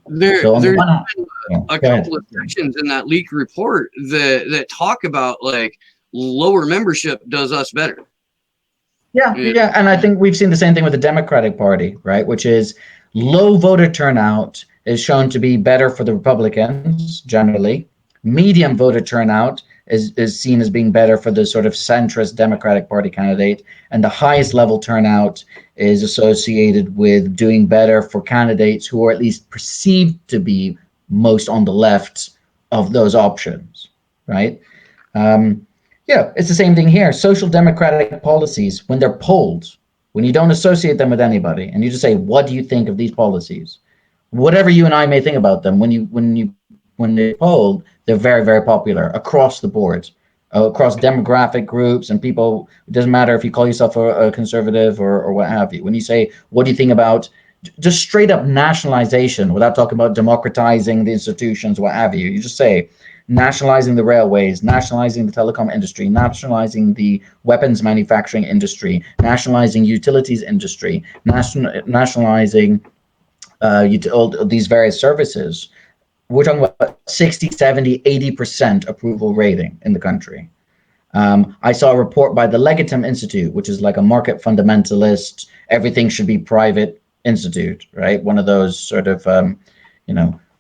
There's a go ahead. couple of sections in that leaked report that talk about like lower membership does us better. Yeah, and I think we've seen the same thing with the Democratic Party, right? Which is low voter turnout is shown to be better for the Republicans generally. Medium voter turnout is seen as being better for the sort of centrist Democratic Party candidate, and the highest level turnout is associated with doing better for candidates who are at least perceived to be most on the left of those options, right? Yeah, it's the same thing here. Social democratic policies, when they're polled, when you don't associate them with anybody, and you just say, "What do you think of these policies?" Whatever you and I may think about them, when they're polled, they're very, very popular across the board across demographic groups and people. It doesn't matter if you call yourself a conservative or what have you. When you say, what do you think about just straight up nationalization without talking about democratizing the institutions, what have you, you just say nationalizing the railways, nationalizing the telecom industry, nationalizing the weapons manufacturing industry, nationalizing utilities industry, nationalizing all these various services. We're talking about 60, 70, 80% approval rating in the country. I saw a report by the Legatum Institute, which is like a market fundamentalist, everything should be private institute, right? One of those sort of,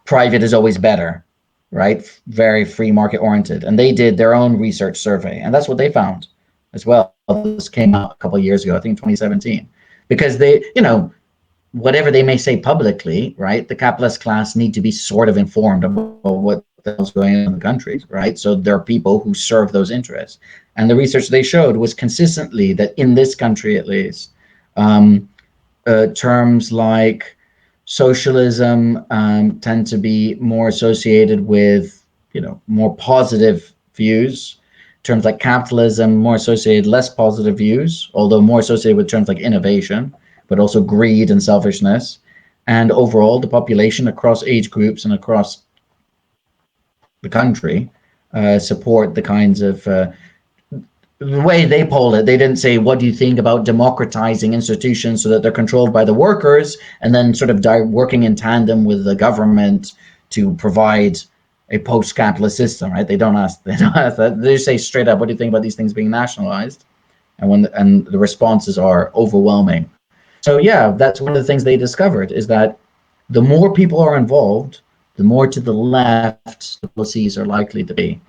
private is always better, right? Very free market oriented. And they did their own research survey. And that's what they found as well. This came out a couple of years ago, I think 2017, because they, whatever they may say publicly, right? The capitalist class need to be sort of informed about what the hell's going on in the country, right? So there are people who serve those interests. And the research they showed was consistently that in this country, at least, terms like socialism tend to be more associated with, more positive views. Terms like capitalism, more associated, less positive views, although more associated with terms like innovation, but also greed and selfishness. And overall, the population across age groups and across the country support the kinds of, the way they polled it, they didn't say, what do you think about democratizing institutions so that they're controlled by the workers and then sort of working in tandem with the government to provide a post-capitalist system, right? They don't ask that. They just say straight up, what do you think about these things being nationalized? And the responses are overwhelming. So yeah, that's one of the things they discovered, is that the more people are involved, the more to the left the policies are likely to be.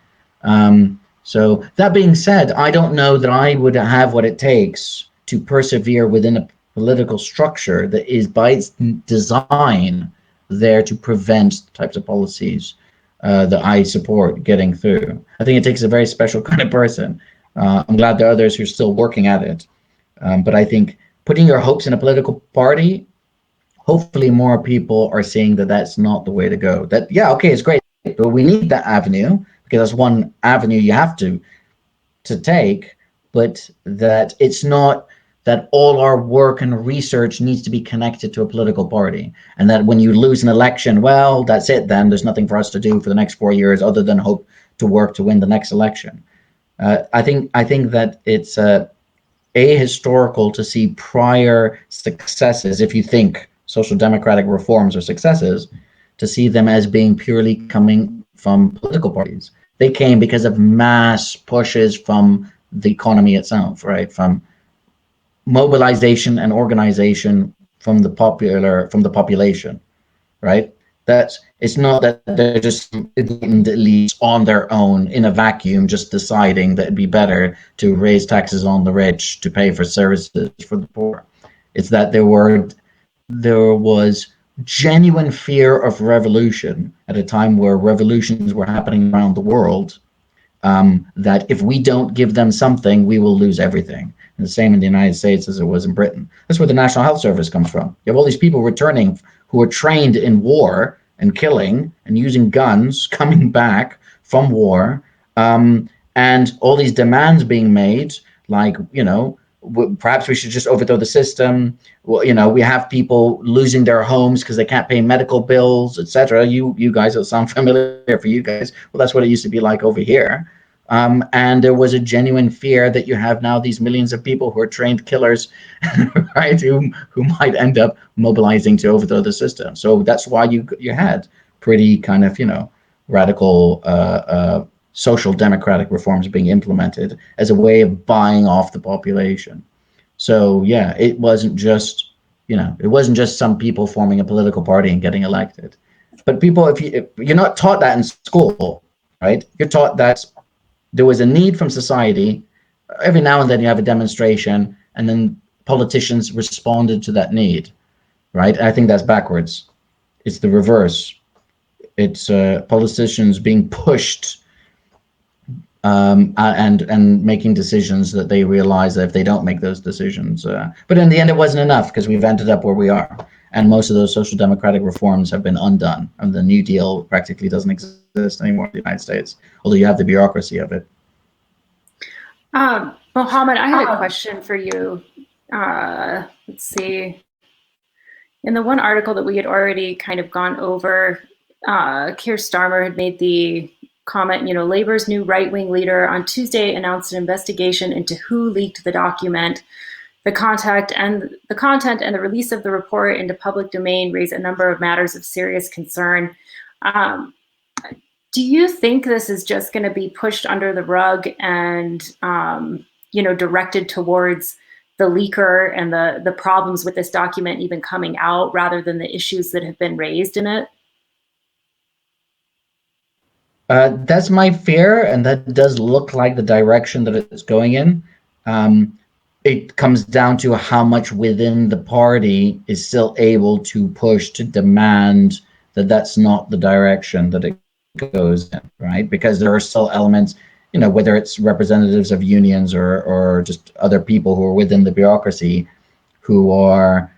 So that being said, I don't know that I would have what it takes to persevere within a political structure that is by its design there to prevent types of policies that I support getting through. I think it takes a very special kind of person. I'm glad there are others who are still working at it. But I think putting your hopes in a political party, hopefully more people are seeing that that's not the way to go. That, yeah, okay, it's great, but we need that avenue, because that's one avenue you have to take, but that it's not that all our work and research needs to be connected to a political party, and that when you lose an election, well, that's it then. There's nothing for us to do for the next 4 years other than hope to work to win the next election. I think that it's ahistorical to see prior successes, if you think social democratic reforms are successes, to see them as being purely coming from political parties. They came because of mass pushes from the economy itself, right? From mobilization and organization from the population, right? It's not that they're just elites on their own in a vacuum, just deciding that it'd be better to raise taxes on the rich to pay for services for the poor. It's that there was genuine fear of revolution at a time where revolutions were happening around the world, that if we don't give them something, we will lose everything. And the same in the United States as it was in Britain. That's where the National Health Service comes from. You have all these people returning who are trained in war and killing and using guns, coming back from war, and all these demands being made, like, perhaps we should just overthrow the system. Well, we have people losing their homes because they can't pay medical bills, etc. You guys, it'll sound familiar for you guys. Well, that's what it used to be like over here. And there was a genuine fear that you have now these millions of people who are trained killers, right? Who might end up mobilizing to overthrow the system. So that's why you had pretty kind of, radical social democratic reforms being implemented as a way of buying off the population. So yeah, it wasn't just some people forming a political party and getting elected. But people, if you're not taught that in school, right? You're taught that there was a need from society. Every now and then you have a demonstration, and then politicians responded to that need, right? I think that's backwards. It's the reverse. It's politicians being pushed and making decisions that they realize that if they don't make those decisions. But in the end, it wasn't enough, because we've ended up where we are. And most of those social democratic reforms have been undone. And the New Deal practically doesn't exist anymore in the United States, although you have the bureaucracy of it. Mohammed, I had a question for you. Let's see. In the one article that we had already kind of gone over, Keir Starmer had made the comment, Labour's new right-wing leader on Tuesday announced an investigation into who leaked the document. The content and the release of the report into public domain raise a number of matters of serious concern. Do you think this is just going to be pushed under the rug and, directed towards the leaker and the problems with this document even coming out rather than the issues that have been raised in it? That's my fear, and that does look like the direction that it's going in. It comes down to how much within the party is still able to push to demand that that's not the direction that it goes in, right? Because there are still elements, whether it's representatives of unions or just other people who are within the bureaucracy who are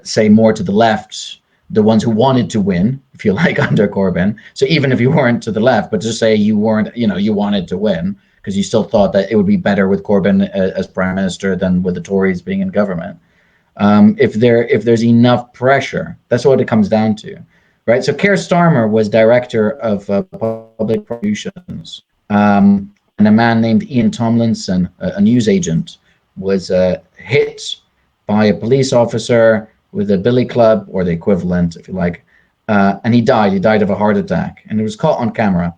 say more to the left, the ones who wanted to win, if you like, under Corbyn. So even if you weren't to the left, but just say you weren't, you wanted to win because you still thought that it would be better with Corbyn as prime minister than with the Tories being in government. If there's enough pressure, that's what it comes down to, right? So Keir Starmer was director of public prosecutions, and a man named Ian Tomlinson, a news agent, was hit by a police officer with a billy club, or the equivalent, if you like, and he died. He died of a heart attack, and it was caught on camera.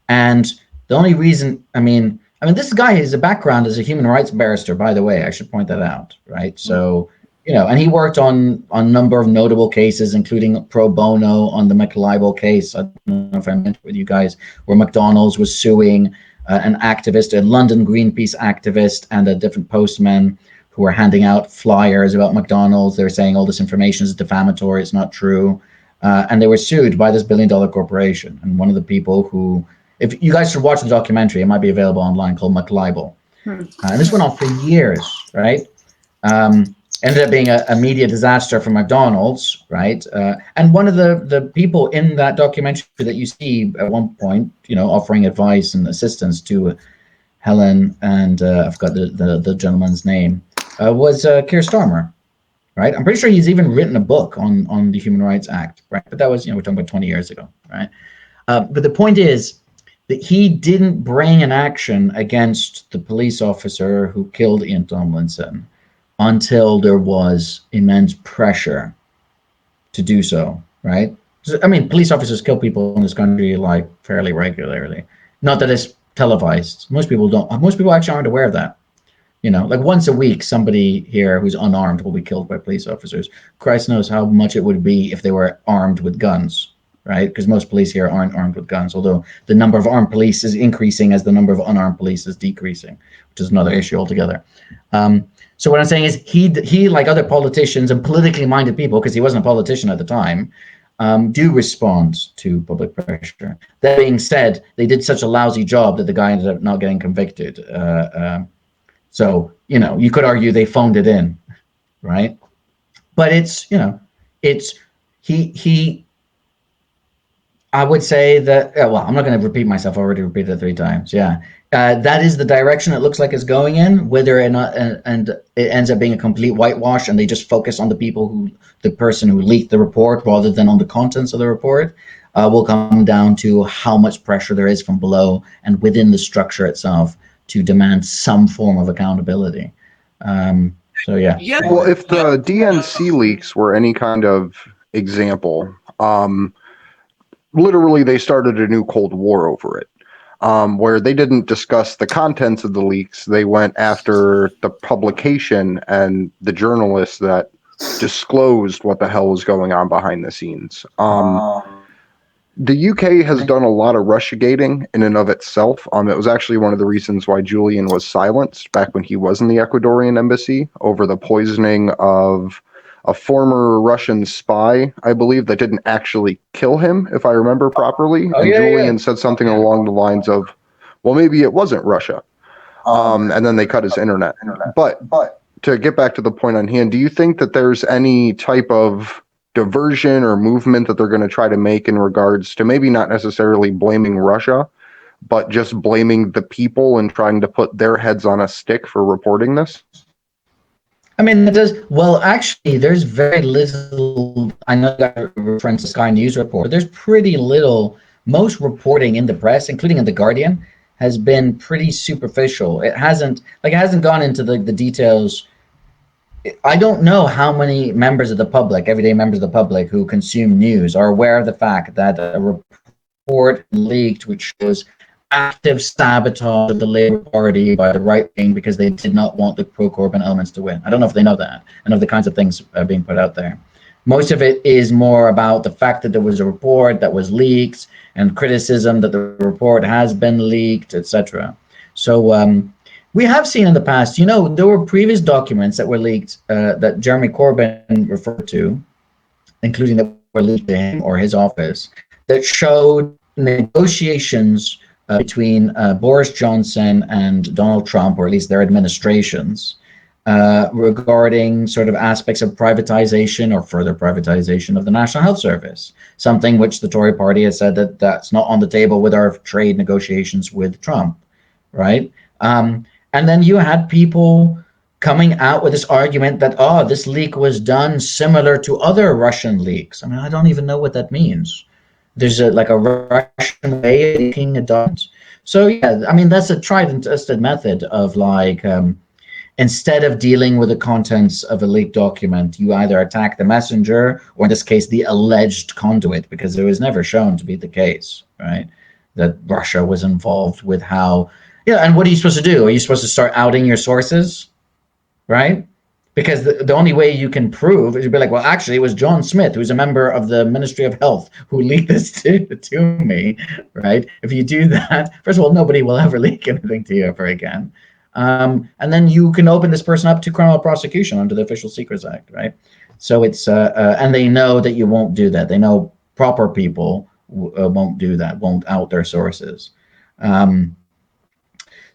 And the only reason, I mean, this guy has a background as a human rights barrister, by the way. I should point that out, right? So, and he worked on a number of notable cases, including pro bono on the McLibel case. I don't know if I mentioned with you guys, where McDonald's was suing an activist, a London Greenpeace activist, and a different postman who were handing out flyers about McDonald's. They were saying all this information is defamatory, it's not true. And they were sued by this billion-dollar corporation. And one of the people who, if you guys should watch the documentary, it might be available online, called McLibel. And this went on for years, right? Ended up being a media disaster for McDonald's, right? And one of the people in that documentary that you see at one point, offering advice and assistance to Helen, and I forgot the gentleman's name, was Keir Starmer, right? I'm pretty sure he's even written a book on the Human Rights Act, right? But that was, we're talking about 20 years ago, right? But the point is that he didn't bring an action against the police officer who killed Ian Tomlinson until there was immense pressure to do so, right? Police officers kill people in this country like fairly regularly. Not that it's televised. Most people actually aren't aware of that. Like once a week, somebody here who's unarmed will be killed by police officers. Christ knows how much it would be if they were armed with guns, right? Because most police here aren't armed with guns, although the number of armed police is increasing as the number of unarmed police is decreasing, which is another issue altogether. So what I'm saying is he, like other politicians and politically minded people, because he wasn't a politician at the time, do respond to public pressure. That being said, they did such a lousy job that the guy ended up not getting convicted. So, you could argue they phoned it in, right? But I would say that, I'm not going to repeat myself. I already repeated it 3 times. Yeah. That is the direction it looks like it's going in, whether or not, and it ends up being a complete whitewash and they just focus on the person who leaked the report rather than on the contents of the report, will come down to how much pressure there is from below and within the structure itself to demand some form of accountability. So yeah. Well, if the DNC leaks were any kind of example, literally they started a new Cold War over it, where they didn't discuss the contents of the leaks. They went after the publication and the journalists that disclosed what the hell was going on behind the scenes. The UK has done a lot of Russiagating in and of itself. It was actually one of the reasons why Julian was silenced back when he was in the Ecuadorian embassy over the poisoning of a former Russian spy, I believe, that didn't actually kill him, if I remember properly. And Julian said something along the lines of, well, maybe it wasn't Russia. And then they cut his internet. But to get back to the point on hand, do you think that there's any type of diversion or movement that they're going to try to make in regards to maybe not necessarily blaming Russia, but just blaming the people and trying to put their heads on a stick for reporting this? I mean, it does. Well, actually, there's very little. I know that reference to Sky News report, but there's pretty little. Most reporting in the press, including in the Guardian, has been pretty superficial. It hasn't gone into the details. I don't know how many members of the public, everyday members of the public who consume news, are aware of the fact that a report leaked which shows active sabotage of the Labour Party by the right wing because they did not want the pro-Corbyn elements to win. I don't know if they know that and of the kinds of things being put out there. Most of it is more about the fact that there was a report that was leaked and criticism that the report has been leaked, etc. So we have seen in the past, there were previous documents that were leaked that Jeremy Corbyn referred to, including that were leaked to him or his office, that showed negotiations between Boris Johnson and Donald Trump, or at least their administrations, regarding sort of aspects of privatization or further privatization of the National Health Service, something which the Tory party has said that that's not on the table with our trade negotiations with Trump, right? And then you had people coming out with this argument that, this leak was done similar to other Russian leaks. I mean, I don't even know what that means. There's a Russian way of leaking a document. So yeah, I mean, that's a tried and tested method of instead of dealing with the contents of a leaked document, you either attack the messenger, or in this case, the alleged conduit, because it was never shown to be the case, right? That Russia was involved with how, and what are you supposed to do? Are you supposed to start outing your sources, right? Because the only way you can prove is to be like, well, actually, it was John Smith, who's a member of the Ministry of Health, who leaked this to me, right? If you do that, first of all, nobody will ever leak anything to you ever again. And then you can open this person up to criminal prosecution under the Official Secrets Act, right? So it's, and they know that you won't do that. They know proper people won't do that, won't out their sources.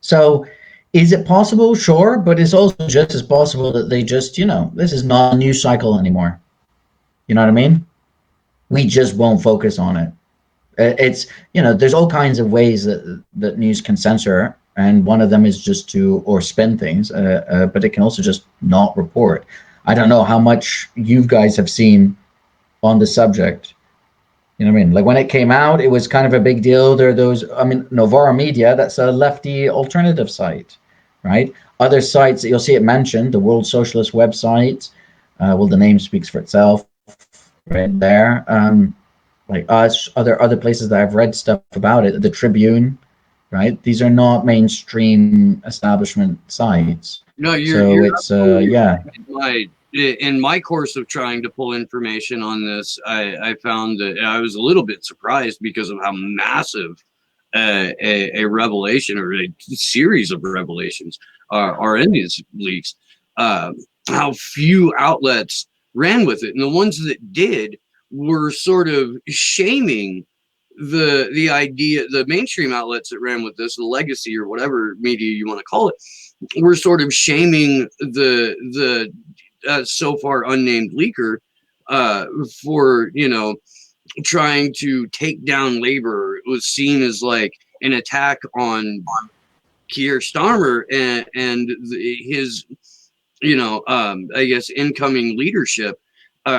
So is it possible? Sure, but it's also just as possible that they just, this is not a news cycle anymore. You know what I mean? We just won't focus on it. It's, there's all kinds of ways that news can censor, and one of them is just or spin things, but it can also just not report. I don't know how much you guys have seen on the subject. You know what I mean? Like when it came out, it was kind of a big deal. There are those, Novara Media, that's a lefty alternative site, right? Other sites that you'll see it mentioned, the World Socialist website, well, the name speaks for itself right there. Like us, other places that I've read stuff about it, the Tribune, right? These are not mainstream establishment sites. No, you're in my course of trying to pull information on this, I found that I was a little bit surprised because of how massive a revelation or a series of revelations are in these leaks. How few outlets ran with it, and the ones that did were sort of shaming the idea. The mainstream outlets that ran with this, the legacy or whatever media you want to call it, were sort of shaming the so far unnamed leaker for trying to take down labor. It was seen as like an attack on Keir Starmer and his I guess incoming leadership,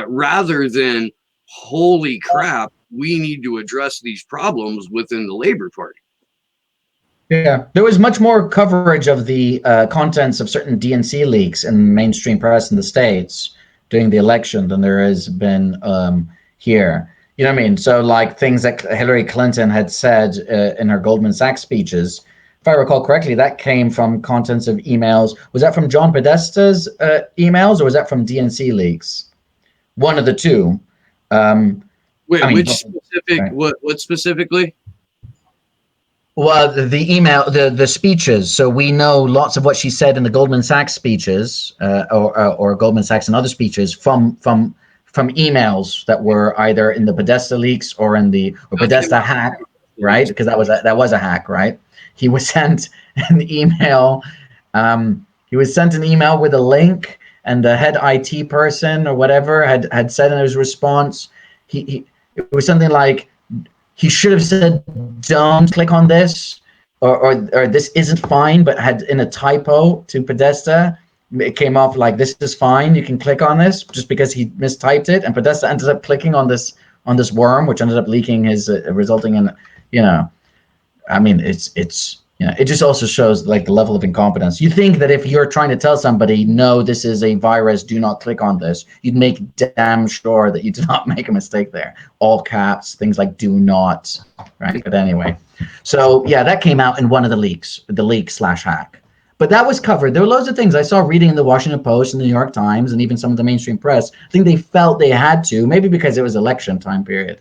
rather than holy crap, we need to address these problems within the Labour Party. Yeah, there was much more coverage of the contents of certain DNC leaks in mainstream press in the States during the election than there has been here. You know what I mean? So like things that Hillary Clinton had said in her Goldman Sachs speeches, if I recall correctly, that came from contents of emails. Was that from John Podesta's emails, or was that from DNC leaks? One of the two. Wait, which specific? Right. What specifically? Well, the email, the speeches. So we know lots of what she said in the Goldman Sachs speeches, or Goldman Sachs and other speeches from emails that were either in the Podesta leaks or in the Podesta hack, right? Because that was a hack, right? He was sent an email. He was sent an email with a link, and the head IT person or whatever had said in his response, it was something like, he should have said, don't click on this, or this isn't fine, but had in a typo to Podesta, it came off like this is fine, you can click on this, just because he mistyped it, and Podesta ended up clicking on this worm, which ended up leaking his, resulting in, I mean, it's it just also shows like the level of incompetence. You think that if you're trying to tell somebody, no, this is a virus, do not click on this, you'd make damn sure that you do not make a mistake there. All caps, things like do not, right? But anyway, so yeah, that came out in one of the leaks, the leak/hack. But that was covered. There were loads of things I saw reading in the Washington Post and the New York Times and even some of the mainstream press. I think they felt they had to, maybe because it was election time period.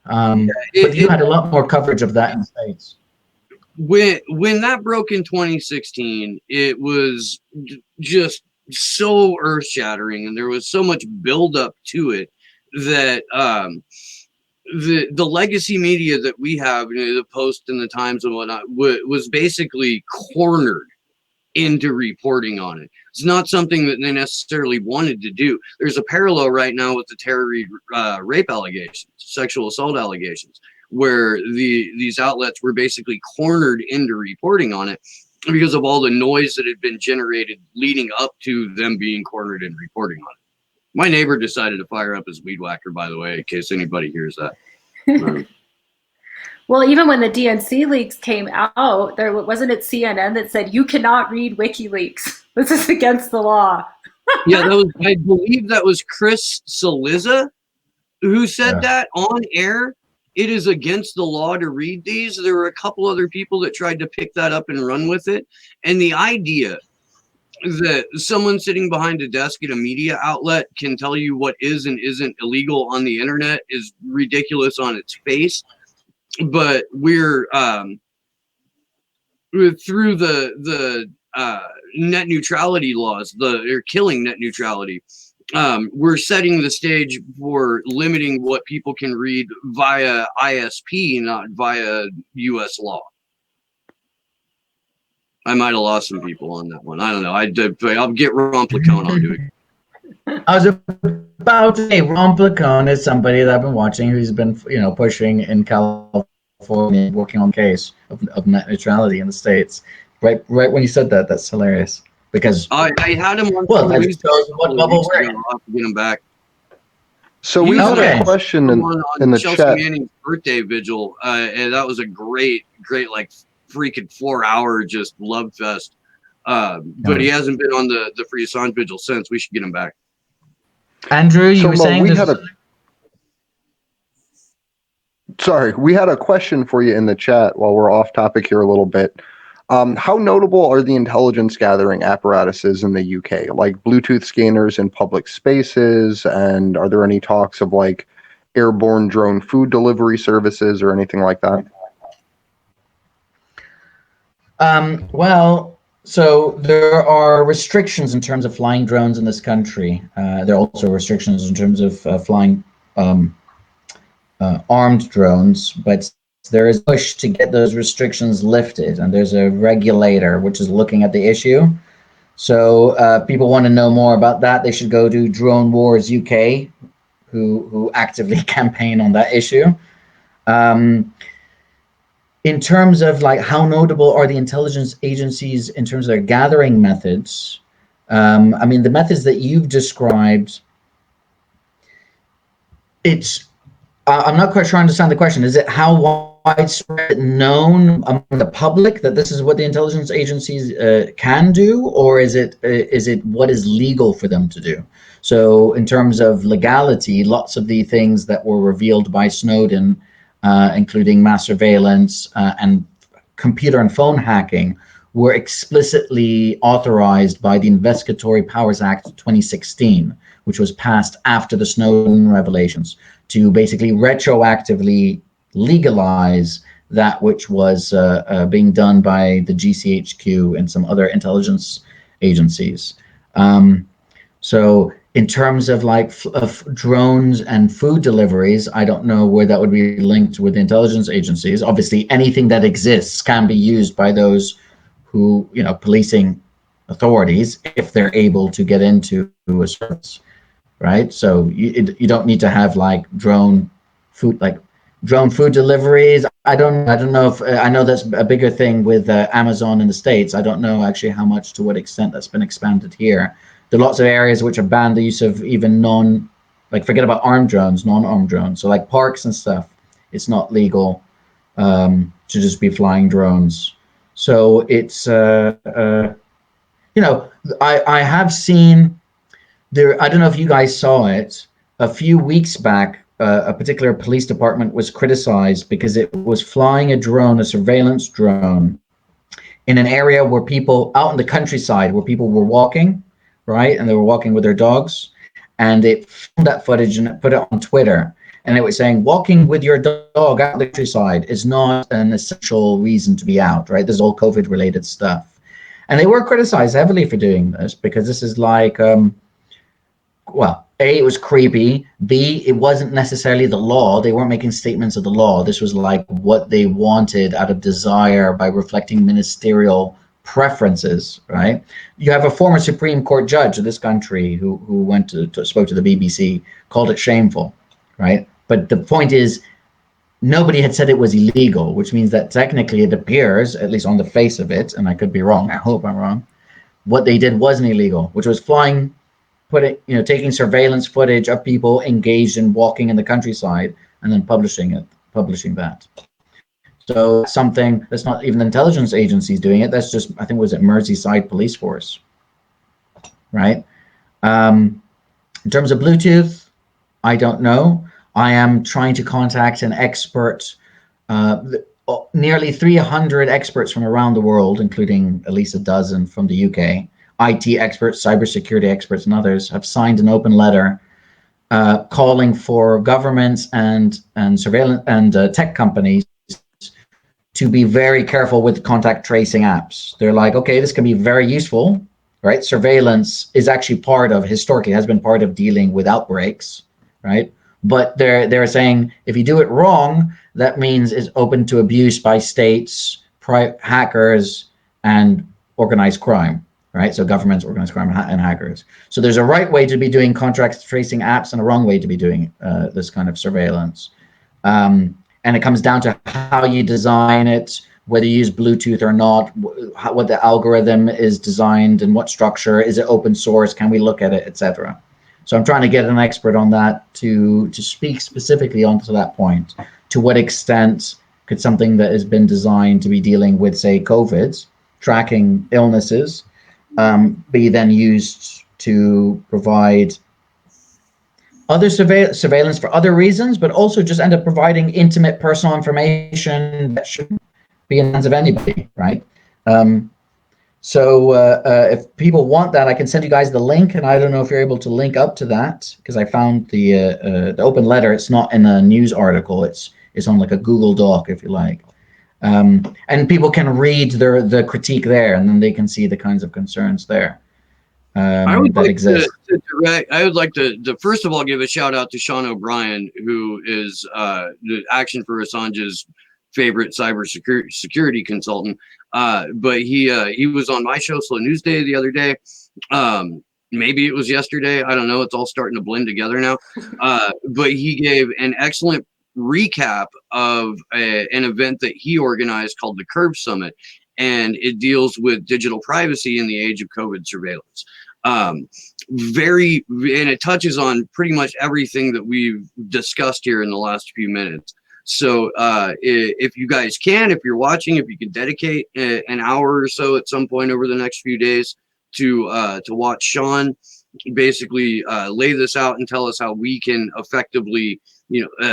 But you had a lot more coverage of that in the States. When that broke in 2016, it was just so earth-shattering, and there was so much buildup to it that the legacy media that we have, the Post and the Times and whatnot, was basically cornered into reporting on it. It's not something that they necessarily wanted to do. There's a parallel right now with the Tara Reade rape allegations, sexual assault allegations, where these outlets were basically cornered into reporting on it because of all the noise that had been generated leading up to them being cornered and reporting on it. My neighbor decided to fire up his weed whacker, by the way, in case anybody hears that. Well, even when the DNC leaks came out, there wasn't it CNN that said you cannot read WikiLeaks. This is against the law. Yeah, I believe that was Chris Cillizza who said that on air. It is against the law to read these. There were a couple other people that tried to pick that up and run with it. And the idea that someone sitting behind a desk at a media outlet can tell you what is and isn't illegal on the internet is ridiculous on its face. But we're through the net neutrality laws, they're killing net neutrality. We're setting the stage for limiting what people can read via ISP, not via U.S. law. I might have lost some people on that one. I don't know. I'll get Ron Placone onto it. I was about to say Ron Placone is somebody that I've been watching who's been, pushing in California, working on the case of net neutrality in the States. Right when you said that, that's hilarious. Because I had him on. Well, that just shows what bubble we're in. I'll have to get him back. So we had a question in the Chelsea chat. Manning's birthday vigil, and that was a great, like freaking 4-hour just love fest. But he hasn't been on the Free Assange vigil since. We should get him back. Andrew, you were saying we had a question for you in the chat while we're off topic here a little bit. How notable are the intelligence gathering apparatuses in the UK, like Bluetooth scanners in public spaces? And are there any talks of like airborne drone food delivery services or anything like that? Well, so there are restrictions in terms of flying drones in this country. There are also restrictions in terms of flying armed drones, but there is a push to get those restrictions lifted, and there's a regulator which is looking at the issue. So people want to know more about that, they should go to Drone Wars UK, who actively campaign on that issue. In terms of like how notable are the intelligence agencies in terms of their gathering methods, I mean, the methods that you've described, I'm not quite sure I understand the question. Is it how widespread known among the public that this is what the intelligence agencies can do, or is it what is legal for them to do? So in terms of legality, lots of the things that were revealed by Snowden, including mass surveillance and computer and phone hacking, were explicitly authorized by the Investigatory Powers Act 2016, which was passed after the Snowden revelations, to basically retroactively legalize that which was being done by the GCHQ and some other intelligence agencies. So in terms of like of drones and food deliveries, I don't know where that would be linked with the intelligence agencies. Obviously, anything that exists can be used by those who, policing authorities, if they're able to get into a service, right? So you don't need to have like drone food, like drone food deliveries. I don't know if I know that's a bigger thing with Amazon in the States. I don't know actually how much, to what extent that's been expanded here. There are lots of areas which have banned the use of even like forget about armed drones, non-armed drones. So like parks and stuff, it's not legal to just be flying drones. So it's you know, I have seen there. I don't know if you guys saw it a few weeks back. A particular police department was criticized because it was flying a drone, a surveillance drone, in an area where people out in the countryside, where people were walking, right, and they were walking with their dogs, and it filmed that footage and it put it on Twitter, and it was saying walking with your dog out in the countryside is not an essential reason to be out, right? This is all COVID related stuff, and they were criticized heavily for doing this because this is like well, A, it was creepy. B, it wasn't necessarily the law. They weren't making statements of the law. This was like what they wanted out of desire by reflecting ministerial preferences, right? You have a former Supreme Court judge of this country who went to spoke to the BBC, called it shameful, right? But the point is, nobody had said it was illegal, which means that technically it appears, at least on the face of it, and I could be wrong, I hope I'm wrong, what they did wasn't illegal, which was flying, taking surveillance footage of people engaged in walking in the countryside and then publishing that. So something that's not even the intelligence agencies doing it. That's just, I think, was it Merseyside Police Force, right? In terms of Bluetooth, I don't know. I am trying to contact an expert, nearly 300 experts from around the world, including at least a dozen from the UK. IT experts, cybersecurity experts, and others have signed an open letter calling for governments and surveillance and tech companies to be very careful with contact tracing apps. They're like, okay, this can be very useful, right? Surveillance is actually historically has been part of dealing with outbreaks, right? But they're saying if you do it wrong, that means it's open to abuse by states, hackers, and organized crime. Right, so governments, organized crime, and hackers. So there's a right way to be doing contact tracing apps and a wrong way to be doing this kind of surveillance. And it comes down to how you design it, whether you use Bluetooth or not, what the algorithm is designed and what structure, is it open source, can we look at it, etc. So I'm trying to get an expert on that to speak specifically onto that point. To what extent could something that has been designed to be dealing with, say, COVID, tracking illnesses, be then used to provide other surveillance for other reasons, but also just end up providing intimate personal information that shouldn't be in the hands of anybody, right? So if people want that, I can send you guys the link, and I don't know if you're able to link up to that, because I found the open letter. It's not in a news article. It's on like a Google Doc, if you like. And people can read the critique there, and then they can see the kinds of concerns there that exist. I would like to first of all give a shout out to Sean O'Brien, who is the Action for Assange's favorite cybersecurity consultant. But he was on my show, Slow News Day, the other day. Maybe it was yesterday. I don't know. It's all starting to blend together now. But he gave an excellent recap of an event that he organized called the Curve Summit, and it deals with digital privacy in the age of COVID surveillance. And it touches on pretty much everything that we've discussed here in the last few minutes. So if you guys can, if you're watching, if you could dedicate an hour or so at some point over the next few days to watch Sean basically lay this out and tell us how we can effectively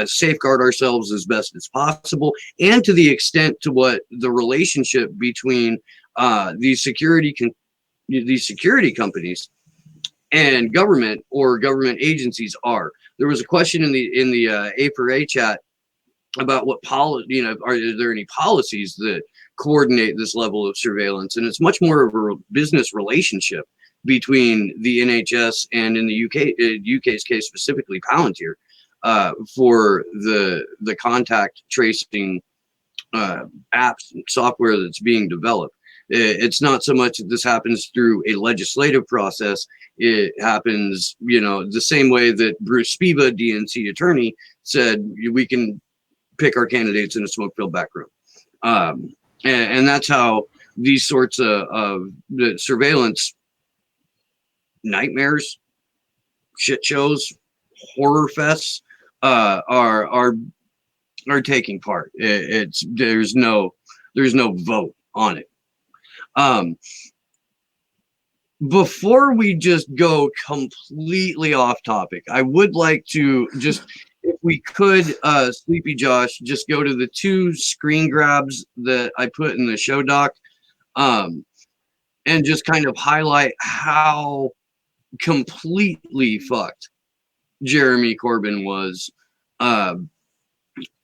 safeguard ourselves as best as possible, and to the extent to what the relationship between these security companies and government or government agencies are. There was a question in the A4A chat about what are there any policies that coordinate this level of surveillance, and it's much more of a business relationship between the NHS and, in the UK's case specifically, Palantir. For the contact tracing apps and software that's being developed. It's not so much that this happens through a legislative process. It happens, the same way that Bruce Spiva, DNC attorney, said we can pick our candidates in a smoke-filled back room. And that's how these sorts of the surveillance nightmares, shit shows, horror fests are taking part. There's no vote on it. Before we just go completely off topic, I would like to just, if we could, Sleepy Josh, just go to the 2 screen grabs that I put in the show doc, and just kind of highlight how completely fucked Jeremy Corbyn was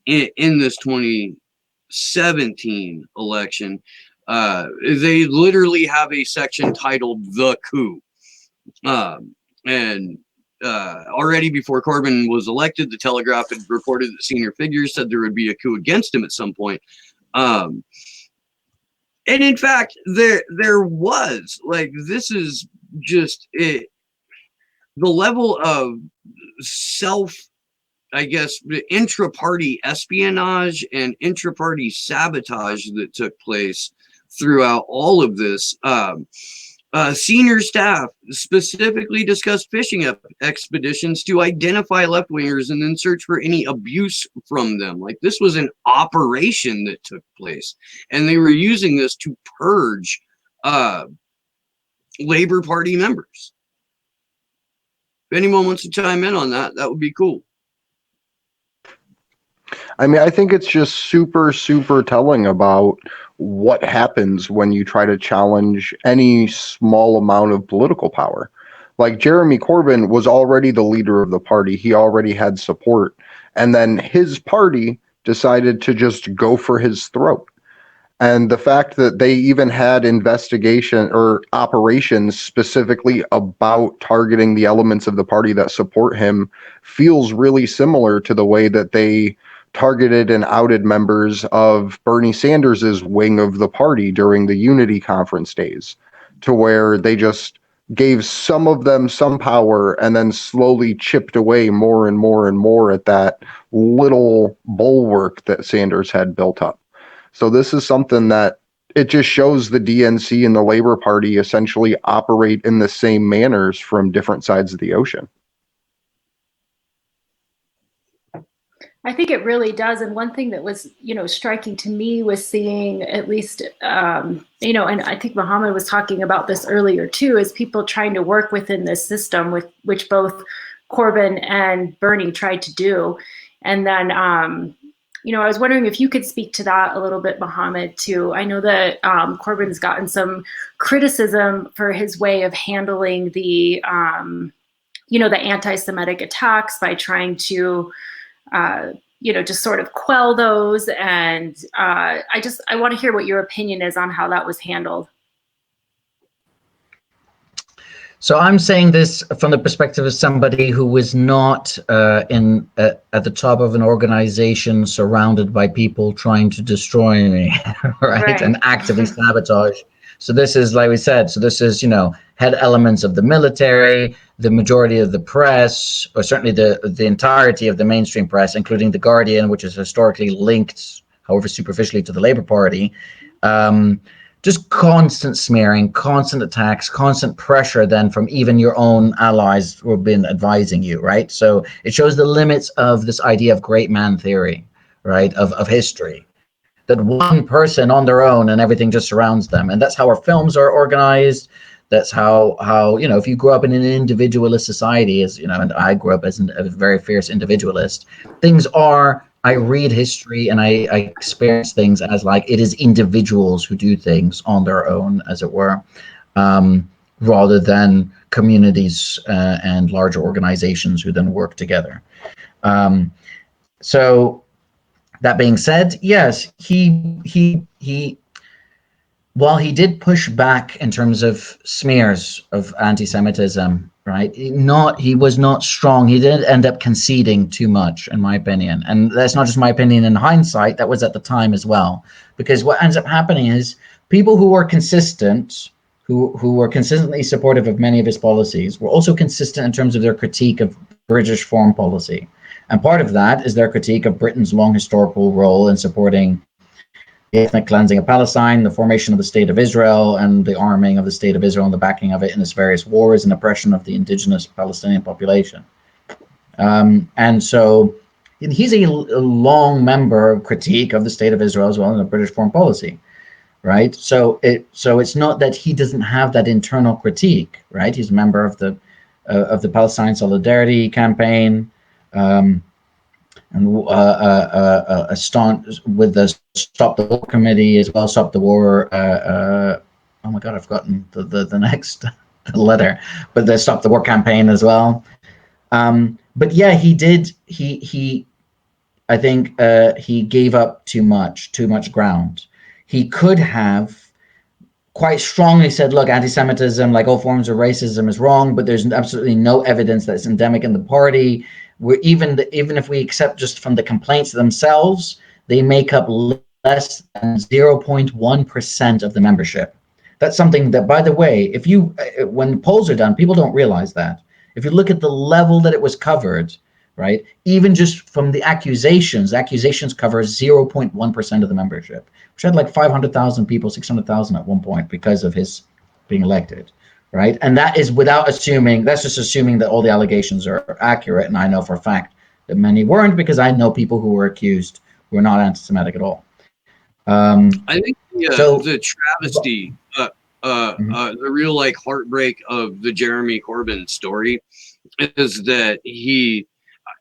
in this 2017 election. They literally have a section titled "The Coup," and already before Corbyn was elected, the Telegraph had reported that senior figures said there would be a coup against him at some point. And in fact, there was. Like, this is just it. The level of I guess, the intra-party espionage and intra-party sabotage that took place throughout all of this. Senior staff specifically discussed fishing expeditions to identify left-wingers and then search for any abuse from them. Like, this was an operation that took place, and they were using this to purge Labor Party members. If anyone wants to chime in on that, that would be cool. I mean, I think it's just super, super telling about what happens when you try to challenge any small amount of political power. Like, Jeremy Corbyn was already the leader of the party. He already had support. And then his party decided to just go for his throat. And the fact that they even had investigation or operations specifically about targeting the elements of the party that support him feels really similar to the way that they targeted and outed members of Bernie Sanders's wing of the party during the Unity Conference days, to where they just gave some of them some power and then slowly chipped away more and more and more at that little bulwark that Sanders had built up. So this is something that it just shows the DNC and the Labor Party essentially operate in the same manners from different sides of the ocean. I think it really does. And one thing that was, striking to me was seeing at least, and I think Muhammad was talking about this earlier too, is people trying to work within this system with which both Corbyn and Bernie tried to do. And then, I was wondering if you could speak to that a little bit, Muhammad, too. I know that Corbyn's gotten some criticism for his way of handling the anti-Semitic attacks by trying to, just sort of quell those. And I want to hear what your opinion is on how that was handled. So I'm saying this from the perspective of somebody who was not at the top of an organization surrounded by people trying to destroy me, right? And actively sabotage. So this is, like we said, had elements of the military, the majority of the press, or certainly the entirety of the mainstream press, including The Guardian, which is historically linked, however superficially, to the Labour Party. Just constant smearing, constant attacks, constant pressure then from even your own allies who have been advising you, right? So it shows the limits of this idea of great man theory, right, of history. That one person on their own and everything just surrounds them. And that's how our films are organized. That's how if you grew up in an individualist society, and I grew up as a very fierce individualist, I read history and I experience things as like it is individuals who do things on their own, as it were, rather than communities and larger organizations who then work together. So that being said, yes, he while he did push back in terms of smears of anti-Semitism, right? He was not strong. He did end up conceding too much, in my opinion. And that's not just my opinion in hindsight, that was at the time as well. Because what ends up happening is people who were consistent, who were consistently supportive of many of his policies, were also consistent in terms of their critique of British foreign policy. And part of that is their critique of Britain's long historical role in supporting the ethnic cleansing of Palestine, the formation of the State of Israel, and the arming of the State of Israel and the backing of it in its various wars and oppression of the indigenous Palestinian population. And so he's a long member critique of the State of Israel as well in the British foreign policy, right? So it's not that he doesn't have that internal critique, right? He's a member of the Palestine Solidarity Campaign, and a staunch with the Stop the War Committee as well. Stop the War. Oh my God, I've forgotten the next letter, but the Stop the War campaign as well. But yeah, he did. I think he gave up too much ground. He could have quite strongly said, look, anti-Semitism, like all forms of racism, is wrong, but there's absolutely no evidence that it's endemic in the party. Even if we accept just from the complaints themselves, they make up less than 0.1% of the membership. That's something that, by the way, when polls are done, people don't realize that. If you look at the level that it was covered, right, even just from the accusations cover 0.1% of the membership, which had like 500,000 people, 600,000 at one point because of his being elected, right? And that is that's just assuming that all the allegations are accurate. And I know for a fact that many weren't, because I know people who were accused who were not anti-Semitic at all. I think the travesty, the real like heartbreak of the Jeremy Corbyn story is that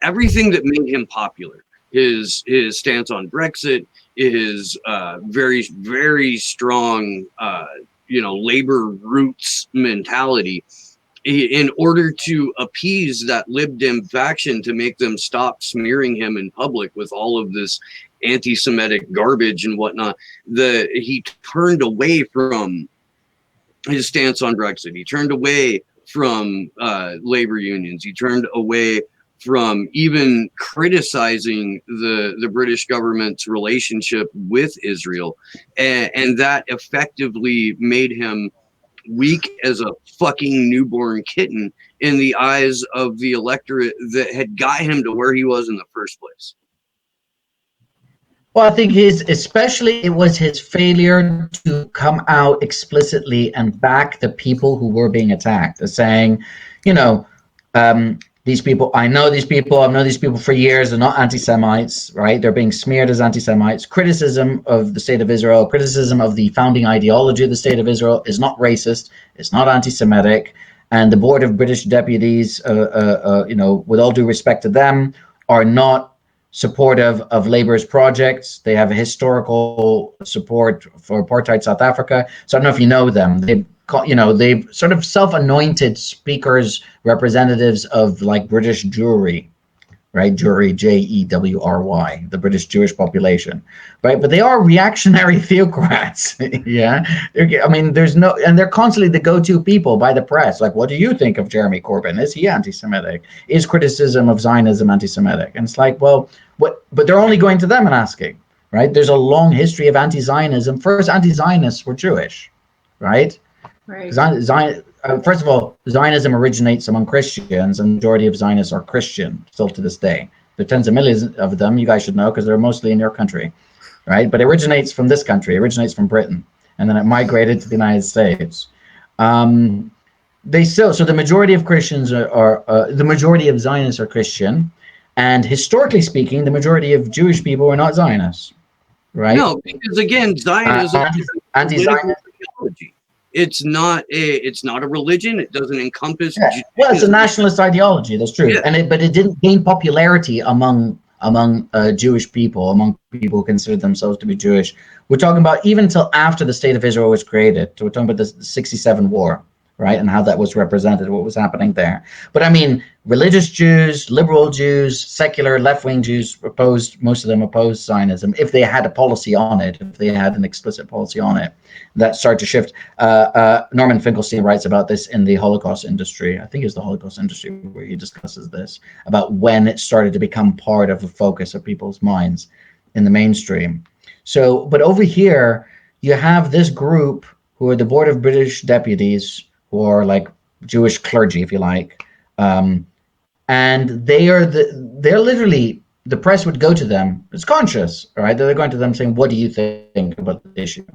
everything that made him popular, his stance on Brexit, his very, very strong, labor roots mentality, in order to appease that Lib Dem faction, to make them stop smearing him in public with all of this anti-Semitic garbage and whatnot, he turned away from his stance on Brexit. He turned away from labor unions. He turned away from even criticizing the British government's relationship with Israel. And that effectively made him weak as a fucking newborn kitten in the eyes of the electorate that had got him to where he was in the first place. Well, I think it was his failure to come out explicitly and back the people who were being attacked, saying, these people, I've known these people for years, they're not anti-Semites, right? They're being smeared as anti-Semites. Criticism of the State of Israel, criticism of the founding ideology of the State of Israel is not racist, it's not anti-Semitic. And the Board of British Deputies, with all due respect to them, are not supportive of Labour's projects. They have a historical support for apartheid South Africa. So I don't know if you know them. They've sort of self-anointed speakers, representatives of like British Jewry, right? Jewry, Jewry, the British Jewish population, right? But they are reactionary theocrats. Yeah. They're constantly the go-to people by the press. Like, what do you think of Jeremy Corbyn? Is he anti-Semitic? Is criticism of Zionism anti-Semitic? And it's like, well, but they're only going to them and asking, right? There's a long history of anti-Zionism. First, anti-Zionists were Jewish, right? Right. First of all, Zionism originates among Christians, and the majority of Zionists are Christian still to this day. There are tens of millions of them, you guys should know, because they're mostly in your country, right? But it originates from this country, it originates from Britain, and then it migrated to the United States. So the majority of Christians the majority of Zionists are Christian, and historically speaking, the majority of Jewish people are not Zionists, right? No, because again, Zionism is a political ideology. It's not a religion. It doesn't encompass. Yeah. Well, it's a nationalist ideology. That's true. Yeah. But it didn't gain popularity among Jewish people, among people who consider themselves to be Jewish. We're talking about even until after the State of Israel was created. So we're talking about the 1967 war, right, and how that was represented, what was happening there. But I mean, religious Jews, liberal Jews, secular left-wing Jews most of them opposed Zionism if they had a policy on it, if they had an explicit policy on it. That started to shift. Norman Finkelstein writes about this in The Holocaust Industry. I think it's The Holocaust Industry where he discusses this, about when it started to become part of a focus of people's minds in the mainstream. So, but over here, you have this group who are the Board of British Deputies, who are like Jewish clergy, if you like, and they're literally, the press would go to them. It's conscious, right? They're going to them saying, "What do you think about the issue?"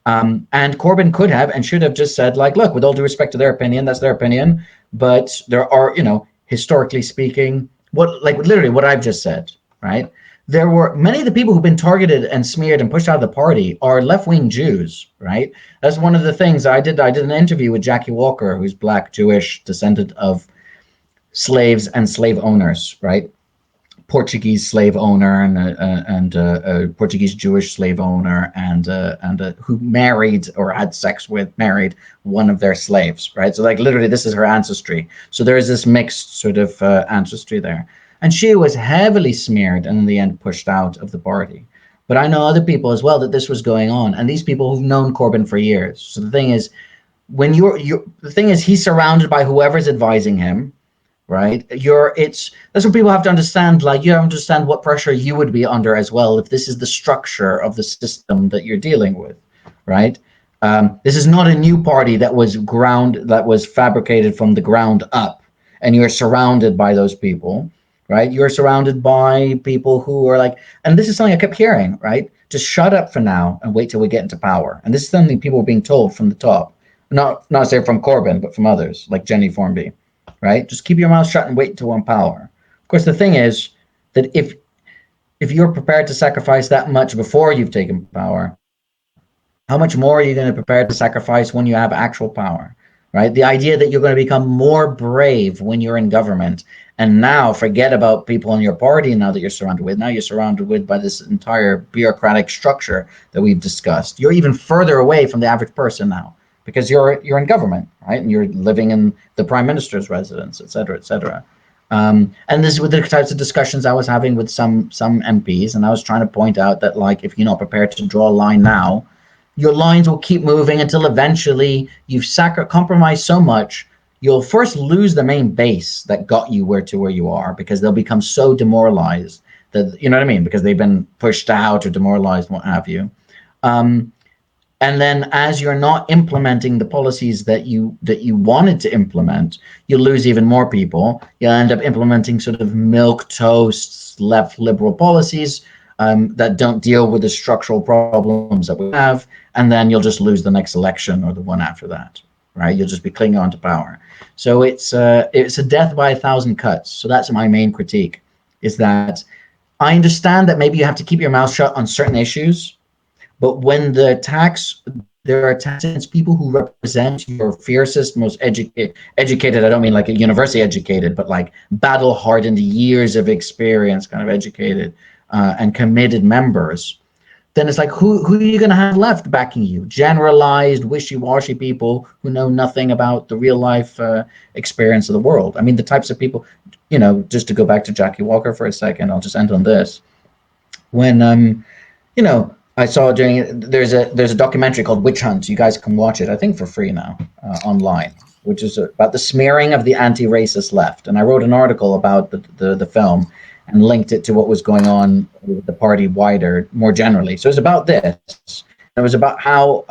And Corbyn could have and should have just said, like, "Look, with all due respect to their opinion, that's their opinion, but there are, historically speaking, literally what I've just said, right? There were many of the people who've been targeted and smeared and pushed out of the party are left-wing Jews, right? That's one of the things I did. I did an interview with Jackie Walker, who's Black, Jewish, descendant of slaves and slave owners, right? Portuguese slave owner and a Portuguese Jewish slave owner and who married or had sex with, married one of their slaves, right? So like literally this is her ancestry. So there is this mixed sort of ancestry there. And she was heavily smeared and in the end pushed out of the party. But I know other people as well that this was going on, and these people who've known Corbyn for years. So the thing is, when the thing is, he's surrounded by whoever's advising him, right? That's what people have to understand. Like, you understand what pressure you would be under as well if this is the structure of the system that you're dealing with, right? This is not a new party that was fabricated from the ground up, and you're surrounded by those people, right? You're surrounded by people who are like, and this is something I kept hearing, right? Just shut up for now and wait till we get into power. And this is something people are being told from the top, not say from Corbyn, but from others like Jenny Formby. Right? Just keep your mouth shut and wait until we're in power. Of course, the thing is that if you're prepared to sacrifice that much before you've taken power, how much more are you going to prepare to sacrifice when you have actual power? Right? The idea that you're going to become more brave when you're in government and now forget about people in your party now that you're surrounded with. Now you're surrounded with by this entire bureaucratic structure that we've discussed. You're even further away from the average person now, because you're in government, right? And you're living in the prime minister's residence, et cetera, et cetera. And this is with the types of discussions I was having with some MPs, and I was trying to point out that, like, if you're not prepared to draw a line now, your lines will keep moving until eventually you've compromised so much, you'll first lose the main base that got you where you are, because they'll become so demoralized that, you know what I mean? Because they've been pushed out or demoralized, what have you. And then as you're not implementing the policies that you wanted to implement, you lose even more people. You'll end up implementing sort of milquetoast left liberal policies that don't deal with the structural problems that we have. And then you'll just lose the next election or the one after that, right? You'll just be clinging on to power. So it's a death by 1,000 cuts. So that's my main critique, is that I understand that maybe you have to keep your mouth shut on certain issues, but when there are attacks against people who represent your fiercest, most educated, I don't mean like a university educated, but like battle-hardened, years of experience, kind of educated and committed members, then it's like, who are you going to have left backing you? Generalized, wishy-washy people who know nothing about the real-life experience of the world. I mean, the types of people, just to go back to Jackie Walker for a second, I'll just end on this. When, I saw there's a documentary called Witch Hunt. You guys can watch it, I think, for free now online, which is about the smearing of the anti-racist left. And I wrote an article about the film and linked it to what was going on with the party wider, more generally. So it's about this. It was about how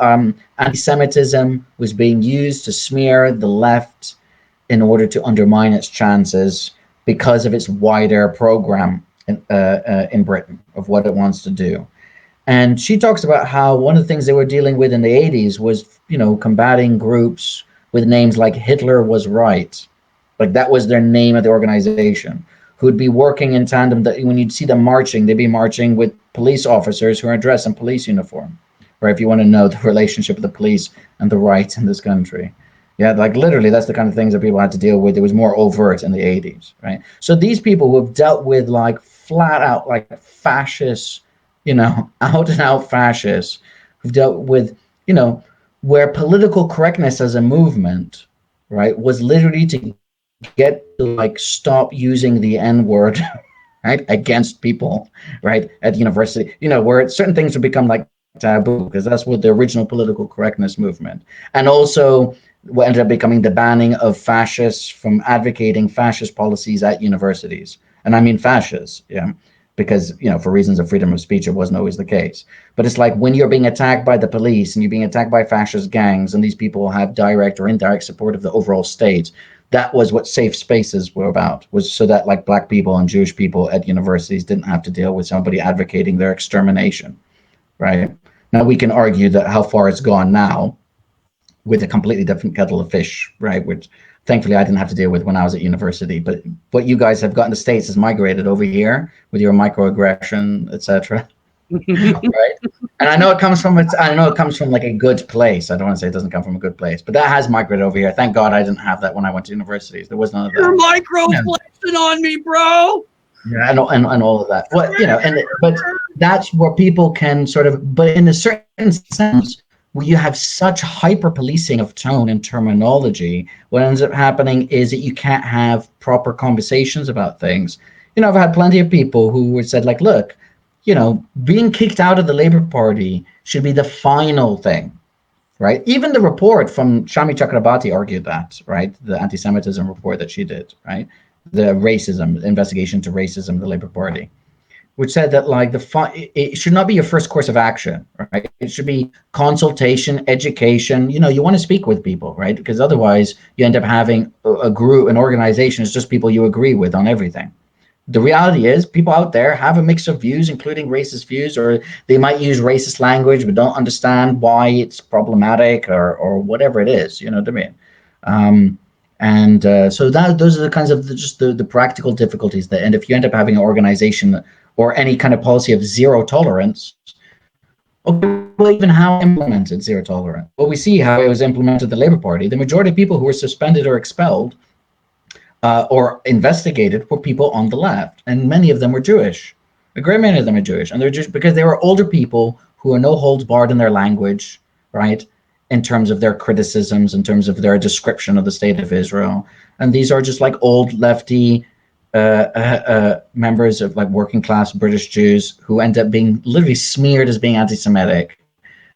anti-Semitism was being used to smear the left in order to undermine its chances because of its wider program in Britain of what it wants to do. And she talks about how one of the things they were dealing with in the 80s was, combating groups with names like Hitler Was Right. Like that was their name of the organization, who'd be working in tandem. That when you'd see them marching, they'd be marching with police officers who are dressed in police uniform. Or if you want to know the relationship of the police and the right in this country. Yeah, like literally that's the kind of things that people had to deal with. It was more overt in the 80s, right? So these people who have dealt with like flat out like fascist, out and out fascists, who've dealt with, where political correctness as a movement, right, was literally to get to like stop using the N-word, right, against people, right, at university, where certain things would become like taboo, because that's what the original political correctness movement. And also what ended up becoming the banning of fascists from advocating fascist policies at universities. And I mean fascists, yeah. Because, for reasons of freedom of speech, it wasn't always the case. But it's like when you're being attacked by the police and you're being attacked by fascist gangs, and these people have direct or indirect support of the overall state, that was what safe spaces were about, was so that like black people and Jewish people at universities didn't have to deal with somebody advocating their extermination, right? Now we can argue that how far it's gone now with a completely different kettle of fish, right? Which thankfully I didn't have to deal with when I was at university. But what you guys have got in the States has migrated over here with your microaggression, etc. Right? And I know it comes from like a good place. I don't want to say it doesn't come from a good place, but that has migrated over here. Thank God I didn't have that when I went to universities. There was none of that. You're microflexing on me, bro. Yeah, and all of that. What, you know, but that's where people can sort of, but in a certain sense, where you have such hyper policing of tone and terminology, what ends up happening is that you can't have proper conversations about things. You know, I've had plenty of people who said, like, look, you know, being kicked out of the Labour Party should be the final thing, right? Even the report from Shami Chakrabarti argued that, right? The anti-Semitism report that she did, right? The racism investigation to racism in the Labour Party, which said that like it should not be your first course of action, right? It should be consultation, education. You know, you want to speak with people, right? Because otherwise you end up having a group, an organization is just people you agree with on everything. The reality is people out there have a mix of views, including racist views, or they might use racist language but don't understand why it's problematic or whatever it is. You know what I mean? So those are the kinds of the practical difficulties that, and if you end up having an organization or any kind of policy of zero tolerance, okay, well, even how implemented zero tolerance? Well, we see how it was implemented the Labour Party. The majority of people who were suspended or expelled or investigated were people on the left, and many of them were Jewish. A great many of them are Jewish, and they're just because they were older people who are no holds barred in their language, right? In terms of their criticisms, in terms of their description of the state of Israel, and these are just like old lefty members of like working class British Jews who end up being literally smeared as being anti-Semitic,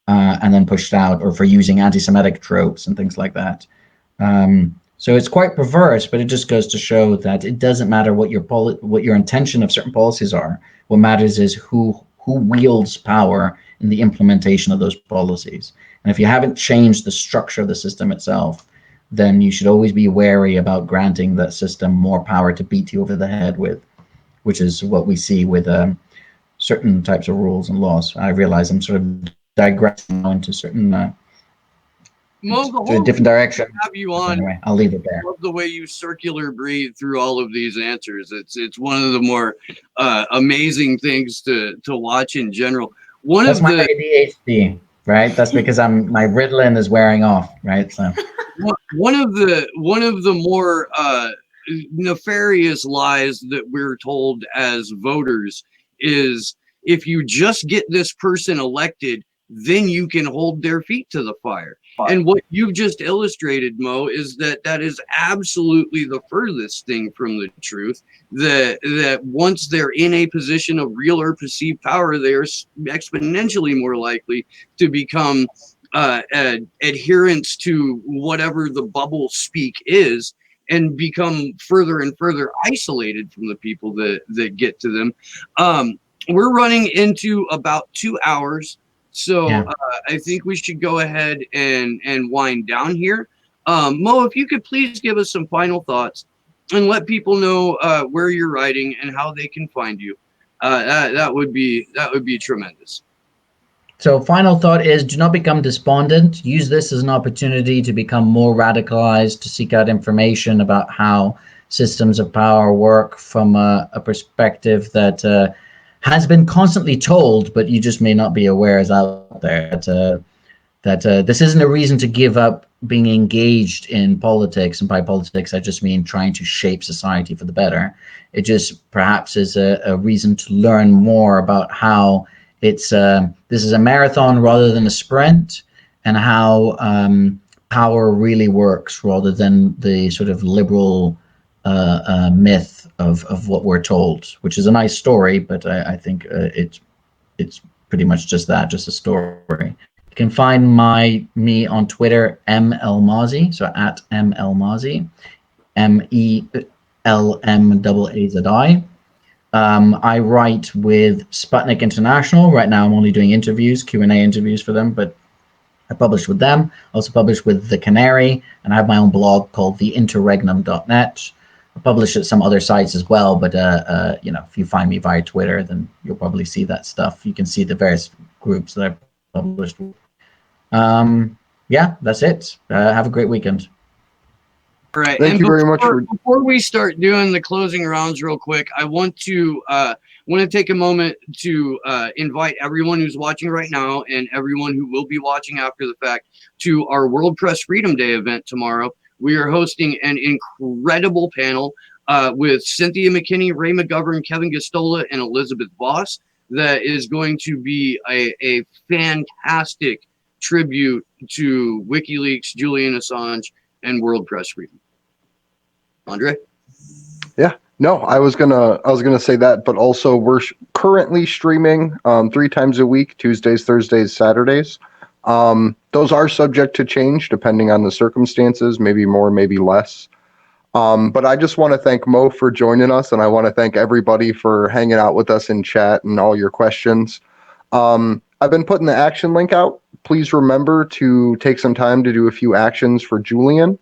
and then pushed out, or for using anti-Semitic tropes and things like that. So it's quite perverse, but it just goes to show that it doesn't matter what your intention of certain policies are. What matters is who wields power in the implementation of those policies. And if you haven't changed the structure of the system itself, then you should always be wary about granting that system more power to beat you over the head with, which is what we see with certain types of rules and laws. I realize I'm sort of digressing into certain to a different direction. Have you on? Anyway, I'll leave it there. I love the way you circular breathe through all of these answers. It's one of the more amazing things to watch in general. That's my ADHD, right? That's because my Ritalin is wearing off, right? So one of the more nefarious lies that we're told as voters is if you just get this person elected, then you can hold their feet to the fire. And what you've just illustrated, Mo, is that is absolutely the furthest thing from the truth. That once they're in a position of real or perceived power, they are exponentially more likely to become adherents to whatever the bubble speak is, and become further and further isolated from the people that get to them. We're running into about 2 hours. So yeah. I think we should go ahead and wind down here. Mo, if you could please give us some final thoughts and let people know where you're writing and how they can find you. That would be tremendous. So final thought is, do not become despondent. Use this as an opportunity to become more radicalized, to seek out information about how systems of power work from a perspective that has been constantly told, but you just may not be aware is out there. That this isn't a reason to give up being engaged in politics, and by politics I just mean trying to shape society for the better. It just perhaps is a reason to learn more about how this is a marathon rather than a sprint, and how power really works rather than the sort of liberal myth of what we're told, which is a nice story, but I think it's pretty much just that, just a story. You can find me on Twitter, MLMazi, so at MLMazi, MELMAAZI. I write with Sputnik International. Right now I'm only doing interviews, Q&A interviews for them, but I publish with them. I also publish with The Canary, and I have my own blog called theinterregnum.net. I publish at some other sites as well, but if you find me via Twitter, then you'll probably see that stuff. You can see the various groups that I've published. Yeah, that's it. Have a great weekend. All right. Thank you very much before we start doing the closing rounds real quick, I want to take a moment to invite everyone who's watching right now and everyone who will be watching after the fact to our World Press Freedom Day event tomorrow. We are hosting an incredible panel with Cynthia McKinney, Ray McGovern, Kevin Gostola, and Elizabeth Voss. That is going to be a fantastic tribute to WikiLeaks, Julian Assange, and World Press Freedom. Andre? Yeah, no, I was gonna say that, but also we're currently streaming 3 times a week, Tuesdays, Thursdays, Saturdays. Those are subject to change depending on the circumstances, maybe more, maybe less. But I just want to thank Mo for joining us, and I want to thank everybody for hanging out with us in chat and all your questions. I've been putting the action link out. Please remember to take some time to do a few actions for Julian.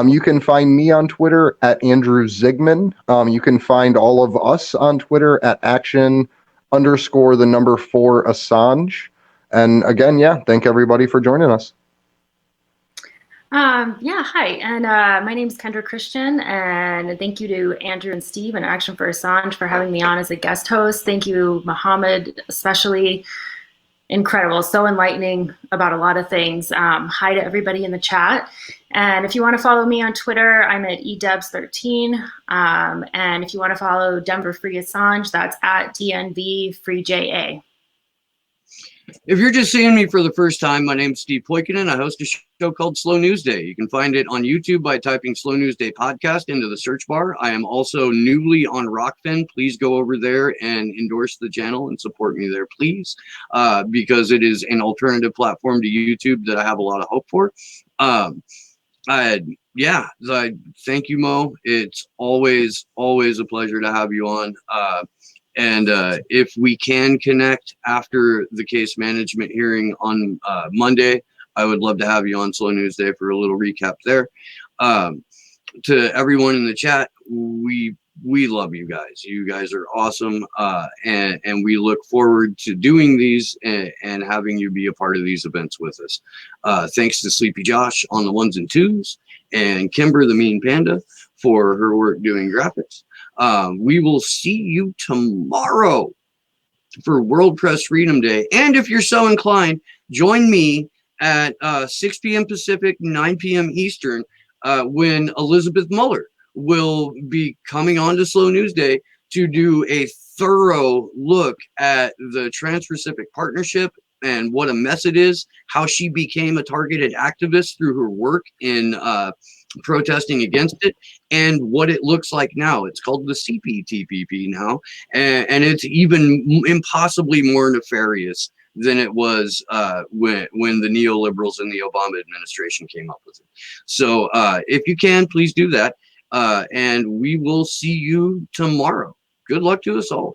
You can find me on Twitter at Andrew Zigman. You can find all of us on Twitter at action_4 Assange. And again, thank everybody for joining us. Hi, and my name is Kendra Christian, and thank you to Andrew and Steve and Action for Assange for having me on as a guest host. Thank you, Mohammed, especially. Incredible, so enlightening about a lot of things. Hi to everybody in the chat. And if you want to follow me on Twitter, I'm at edebs13. And if you want to follow Denver Free Assange, that's at DNVFreeJA. If you're just seeing me for the first time, my name's Steve Poikinen. I host a show called Slow News Day. You can find it on YouTube by typing Slow News Day Podcast into the search bar. I am also newly on Rockfin. Please go over there and endorse the channel and support me there, please, because it is an alternative platform to YouTube that I have a lot of hope for. Thank you, Mo. It's always a pleasure to have you on. And if we can connect after the case management hearing on Monday, I would love to have you on Slow News Day for a little recap there. To everyone in the chat, we love you guys. You guys are awesome. And we look forward to doing these and having you be a part of these events with us. Thanks to Sleepy Josh on the 1s and 2s and Kimber the Mean Panda for her work doing graphics. We will see you tomorrow for World Press Freedom Day. And if you're so inclined, join me at 6 p.m. Pacific, 9 p.m. Eastern, when Elizabeth Mueller will be coming on to Slow News Day to do a thorough look at the Trans-Pacific Partnership and what a mess it is, how she became a targeted activist through her work in protesting against it, and what it looks like now. It's called the CPTPP now, and it's even impossibly more nefarious than it was when the neoliberals in the Obama administration came up with it. So if you can, please do that, and we will see you tomorrow. Good luck to us all.